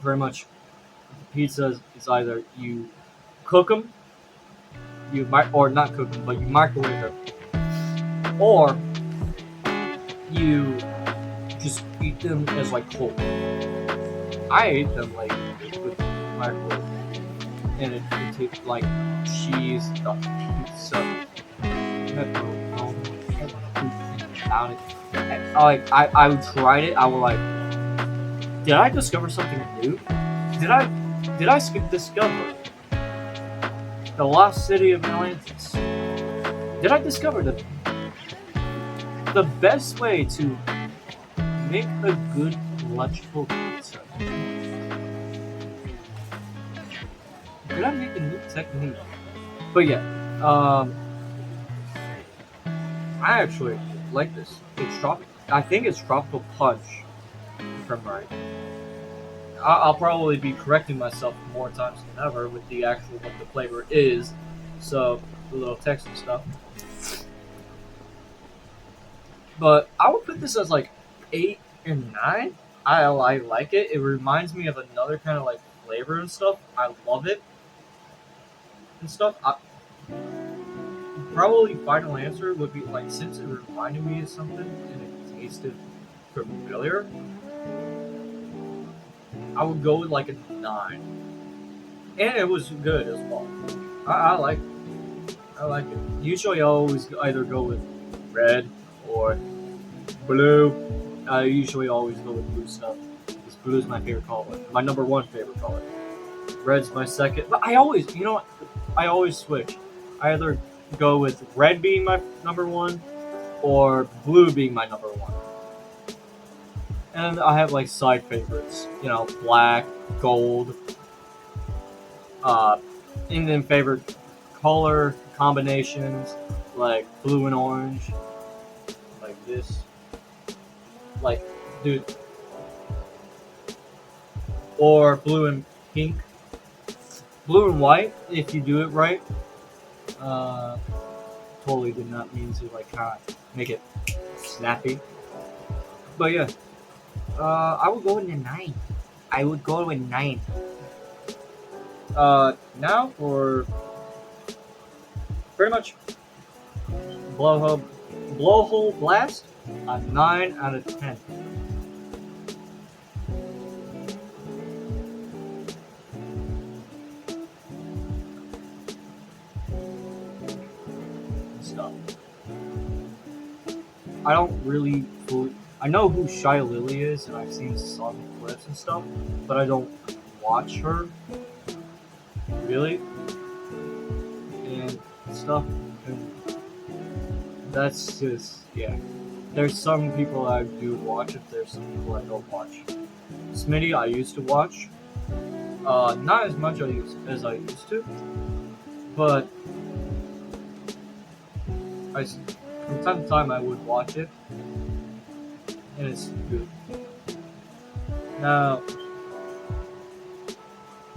pretty much pizzas is either you cook them, or not cook them, but you microwave them, or you just eat them as like cold. I ate them like with microwave, and it tastes like cheese, the pizza, about it. I tried it. I was like, did I discover something new? Did I discover the lost city of Atlantis? Did I discover the best way to make a good Lunchable pizza? Did I make a new technique? But yeah, I actually like this. It's tropical. I think it's tropical punch, if I'm right. I'll probably be correcting myself more times than ever with the actual what the flavor is. So a little text and stuff. But I would put this as like 8 and 9. I like it. It reminds me of another kind of like flavor and stuff. I love it and stuff. Probably final answer would be like, since it reminded me of something and it tasted familiar, I would go with like a 9. And it was good as well. I like it. I like it. Usually I always either go with red or blue. I usually always go with blue stuff. Because blue is my favorite color. My number 1 favorite color. Red's my second. But I always, you know what? I always switch. I either go with red being my number 1 or blue being my number 1. And I have like side favorites, black, gold, and then favorite color combinations like blue and orange, like this, like dude, or blue and pink, blue and white if you do it right. Totally did not mean to like kind of make it snappy, but yeah. I would go with a 9. I would go with 9. Now for pretty much blowhole blast, a 9 out of 10. Stuff. I don't really fully. I know who Shy Lily is, and I've seen some clips and stuff, but I don't watch her really and stuff. And that's just yeah. There's some people I do watch, and there's some people I don't watch. Smitty, I used to watch, not as much as I used to, but from time to time I would watch it, and it's good. Now,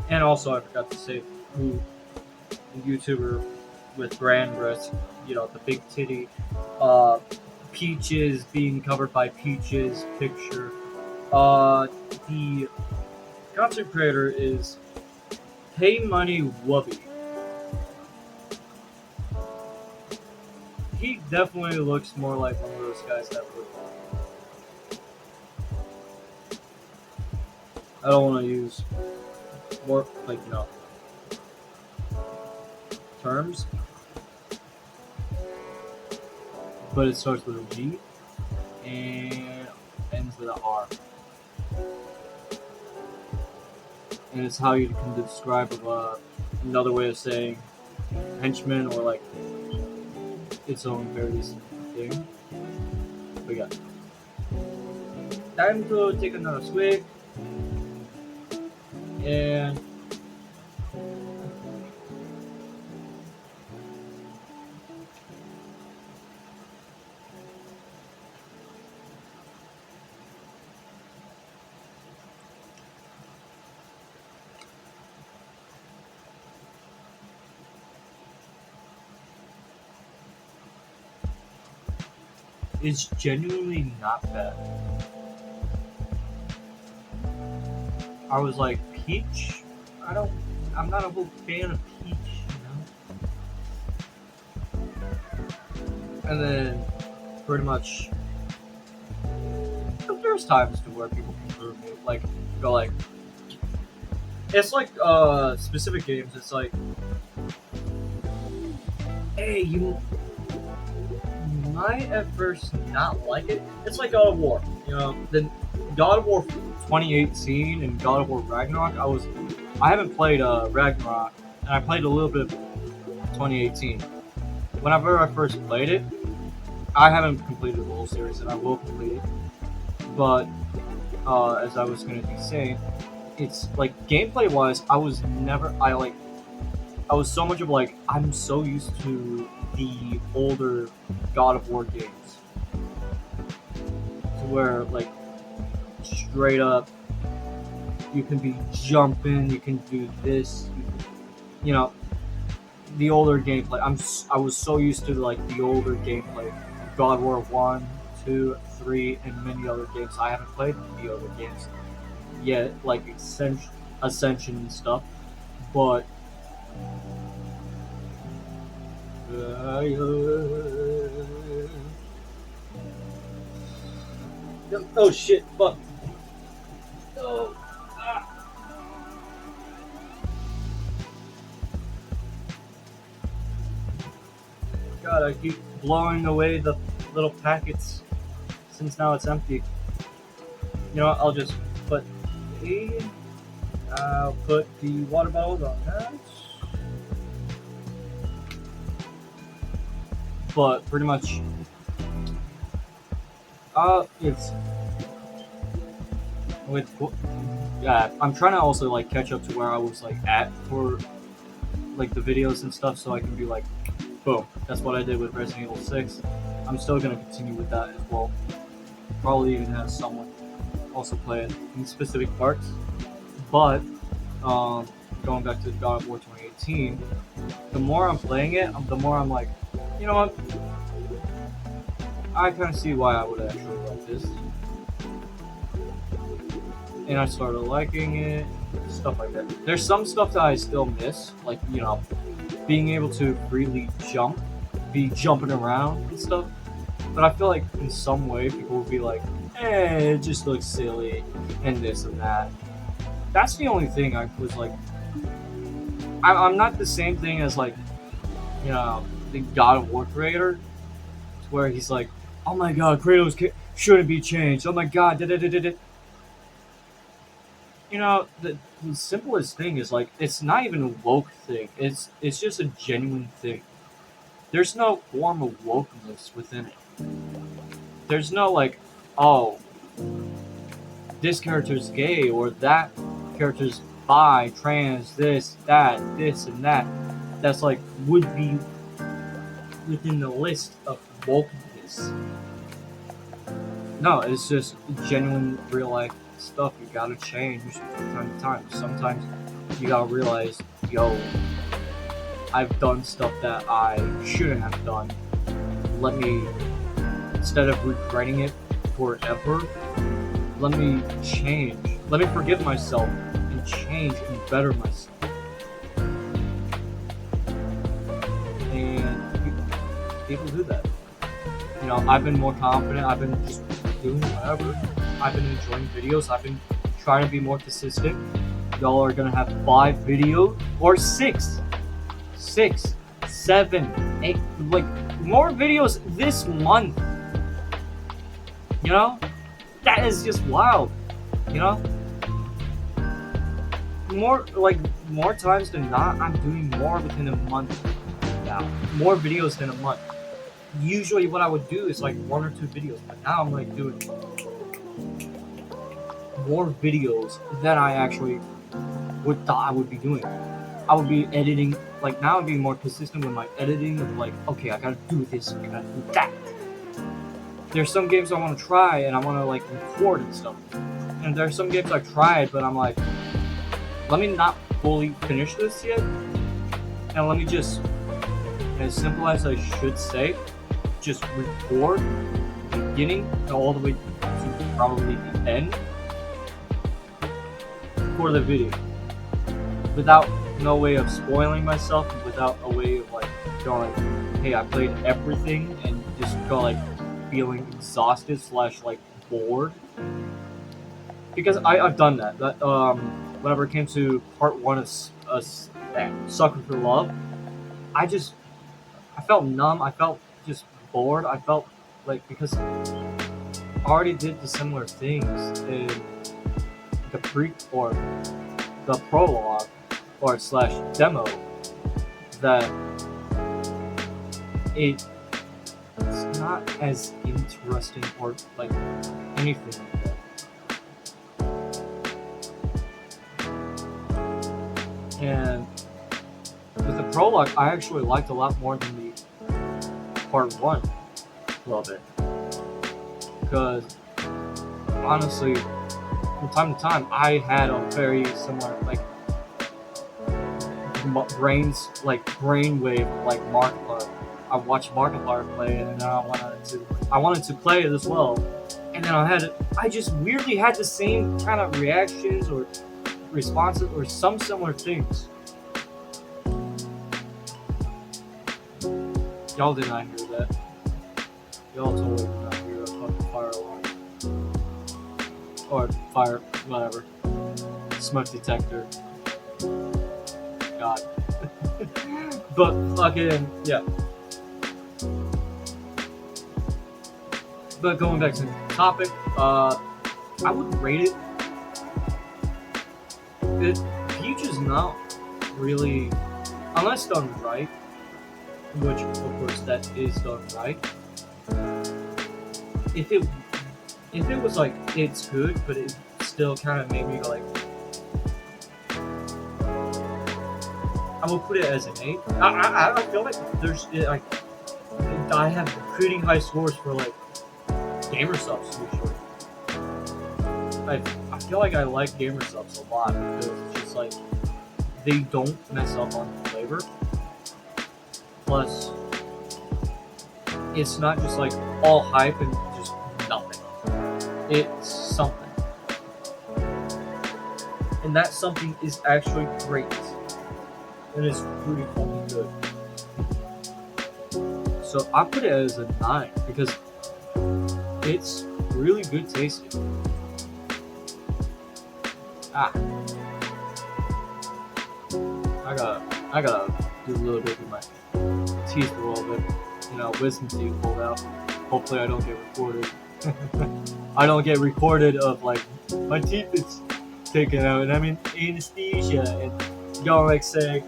and also I forgot to say who the YouTuber with brand breasts, the big titty, uh, Peaches being covered by Peaches picture. The content creator is Pay Money Wubby. He definitely looks more like one of those guys that would. I don't want to use more terms, but it starts with a G and ends with an R. And it's how you can describe another way of saying henchman or like its own various thing. But yeah. Time to take another swig. And it's genuinely not bad. I was like, peach? I'm not a whole fan of peach, And then, pretty much, there's times to where people can prove me, go like, it's like, specific games, it's like, hey, you might at first not like it. It's like God of War, the God of War 2018 and God of War Ragnarok. I haven't played Ragnarok, and I played a little bit of 2018. Whenever I first played it, I haven't completed the whole series, and I will complete it. But as I was going to be saying, it's like gameplay wise, I was so much of I'm so used to the older God of War games, to where straight up you can be jumping, you can do this, the older gameplay. I was so used to the older gameplay, God of War 1, 2, 3, and many other games. I haven't played the other games yet, like Ascension and stuff, but oh shit, fuck. Oh. God, I keep blowing away the little packets since now it's empty. You know what, I'll just put I'll put the water bottles on that. But pretty much, it's I'm trying to also catch up to where I was at for the videos and stuff, so I can be boom, that's what I did with Resident Evil 6. I'm still gonna continue with that as well. Probably even have someone also play it in specific parts. But going back to God of War 2018, the more I'm playing it, the more I'm like, you know what? I kind of see why I would actually like this. And I started liking it, stuff like that. There's some stuff that I still miss, being able to freely be jumping around and stuff. But I feel like in some way people will be like, it just looks silly, and this and that. That's the only thing I was I'm not the same thing as the God of War creator, where he's oh my god, Kratos shouldn't be changed. Oh my god, da-da-da-da-da. You know, the simplest thing is like it's not even a woke thing. It's just a genuine thing. There's no form of wokeness within it. There's no like, oh, this character's gay or that character's bi, trans, this, that, this, and that. That's like would be within the list of wokeness. No, it's just genuine real life stuff you gotta change from time to time. Sometimes you gotta realize, yo, I've done stuff that I shouldn't have done. Let me, instead of regretting it forever, let me change. Let me forgive myself and change and better myself. And people do that. You know, I've been more confident. I've been just doing whatever. I've been enjoying videos. I've been trying to be more consistent. Y'all are gonna have 5 videos or 6, 7, 8, like more videos this month. You know, that is just wild. You know, more times than not, I'm doing more within a month now. More videos than a month. Usually, what I would do is like 1 or 2 videos, but now I'm like doing more videos than I actually would thought I would be doing. I would be editing, like now I'm being more consistent with my editing of like, okay, I gotta do this, I gotta do that. There's some games I want to try and I want to like record and stuff. And there's some games I tried, but I'm like, let me not fully finish this yet. And let me just, as simple as I should say, just record the beginning all the way to probably the end for the video. Without no way of spoiling myself, without a way of like going like, hey, I played everything and just go like feeling exhausted / like bored. Because I've done that. Whenever it came to part 1 of Sucker for Love, I felt numb. I felt just bored. I felt like because I already did the similar things in the prologue or / demo that it's not as interesting or like anything like that. And with the prologue, I actually liked a lot more than the part 1 of it. Because honestly, from time to time, I had a very similar like brainwave like Markiplier. I watched Markiplier play it, and then I wanted to play it as well. And then I just weirdly had the same kind of reactions or responses or some similar things. Y'all did not hear that. Y'all totally did not hear a fucking fire alarm. Or fire, whatever. Smoke detector. God. But fucking, yeah. But going back to the topic, I would rate it. Peach is not really, unless done right, which of course that is done right. If it was like it's good, but it still kind of made me like, I would put it as an 8. I feel like there's like I have pretty high scores for like gamer subs usually. I feel like I like gamer subs a lot because it's just like they don't mess up on the flavor. Plus, it's not just like all hype and just nothing. It's something. And that something is actually great. And it's pretty fucking good. So I put it as a 9 because it's really good tasting. I gotta do a little bit with my teeth a little bit. You know, wisdom teeth pulled out. Hopefully I don't get recorded. I don't get recorded of like my teeth is taken out and I'm in anesthesia and y'all like say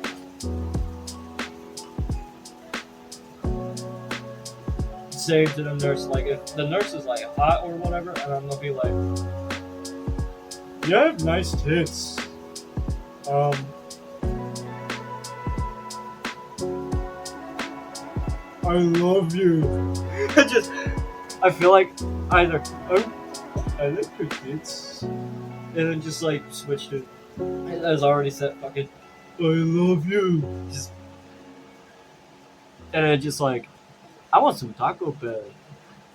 to the nurse, like if the nurse is like hot or whatever, and I'm gonna be like, you have nice tits. I love you. I feel like either I like your tits, and then just like switched it. As already said, fucking I love you. And then just like I want some Taco Bell.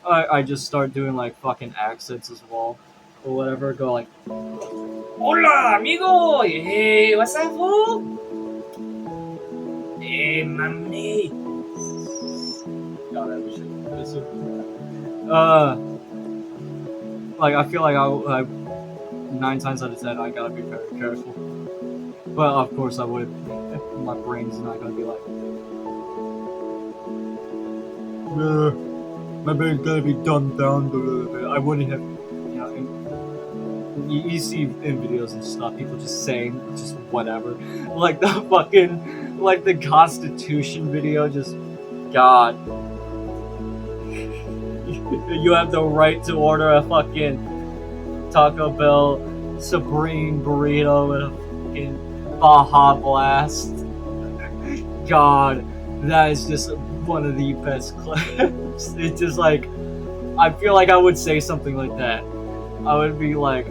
I just start doing like fucking accents as well, or whatever. Go like, hola amigo, hey, what's up, fool? Hey, mami. God, that shit. Like I feel like I 9 times out of 10 I gotta be very careful. But of course I would. My brain's not gonna be like. My brain's gonna be dumbed down a little bit. I wouldn't have, you know. You see in videos and stuff, people just saying just whatever, like the fucking, like the Constitution video. Just God, you have the right to order a fucking Taco Bell Supreme burrito with a fucking Baja Blast. God, that is just one of the best clips. It's just like, I feel like I would say something like that. I would be like,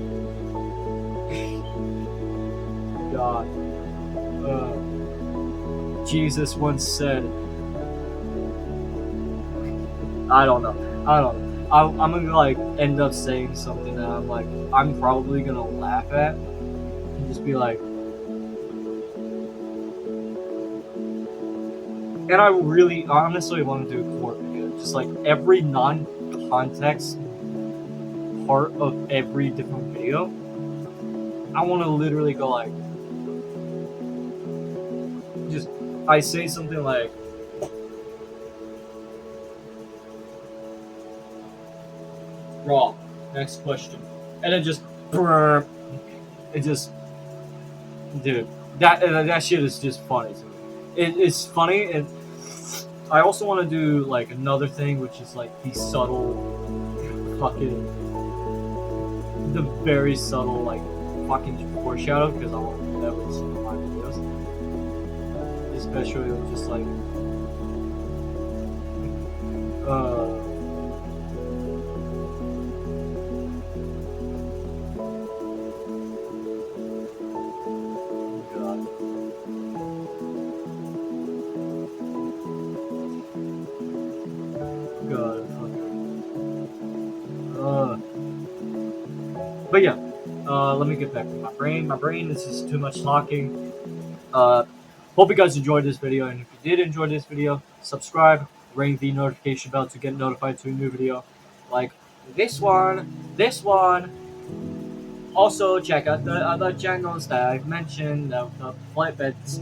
God. Jesus once said, I don't know. I'm gonna like end up saying something that I'm probably gonna laugh at and just be like, and I really honestly want to do a court video, just like every non-context part of every different video. I want to literally go like, just I say something like, raw. Next question, and then just burp. It just, dude, that shit is just funny to me. It's funny, and I also want to do like another thing, which is like the subtle, fucking, the very subtle like fucking foreshadow, because I want to do that with some of my videos, especially with just like but yeah, let me get back to my brain. My brain is just too much talking. Hope you guys enjoyed this video, and if you did enjoy this video, subscribe, ring the notification bell to get notified to a new video, like this one. Also, check out the other channels that I've mentioned, the flatbeds,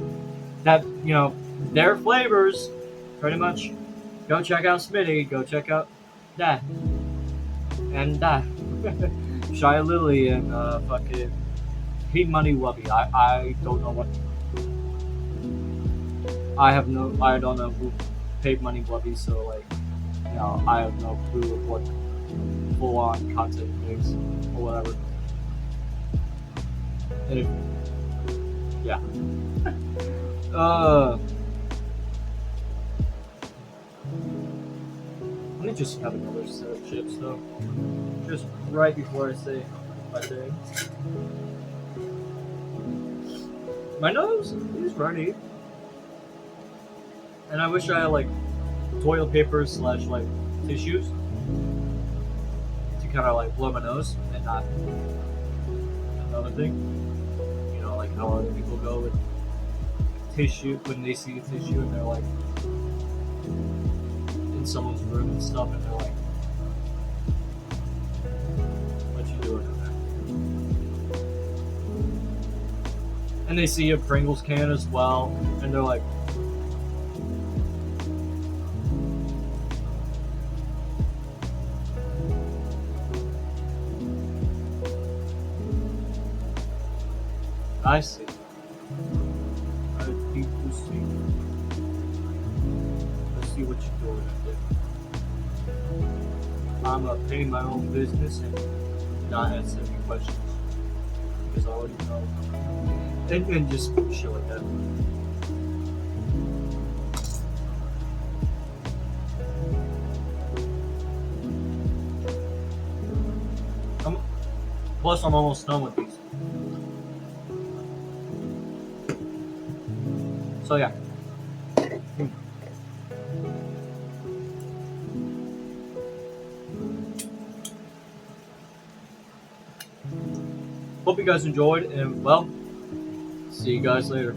that, you know, their flavors, pretty much. Go check out Smitty, go check out that, and that. Shy Lily and fucking Pete Money Wubby. I don't know what. I don't know who paid Money Wubby, so like, you know, I have no clue of what full on content makes or whatever. And if, yeah. Let me just have another set of chips though. Just right before I say my thing. My nose is runny. And I wish I had like toilet paper / like tissues to kind of like blow my nose and not another thing. You know, like how other people go with tissue when they see a tissue and they're like in someone's room and stuff, and they're like, what you doing in there? And they see a Pringles can as well, and they're like, I see. I deeply see. Let's see what you're doing there. I'm paying my own business and not answering any questions because I already know. And just shit like that. I'm, Plus, I'm almost done with these. So yeah. Hope you guys enjoyed, and well, see you guys later.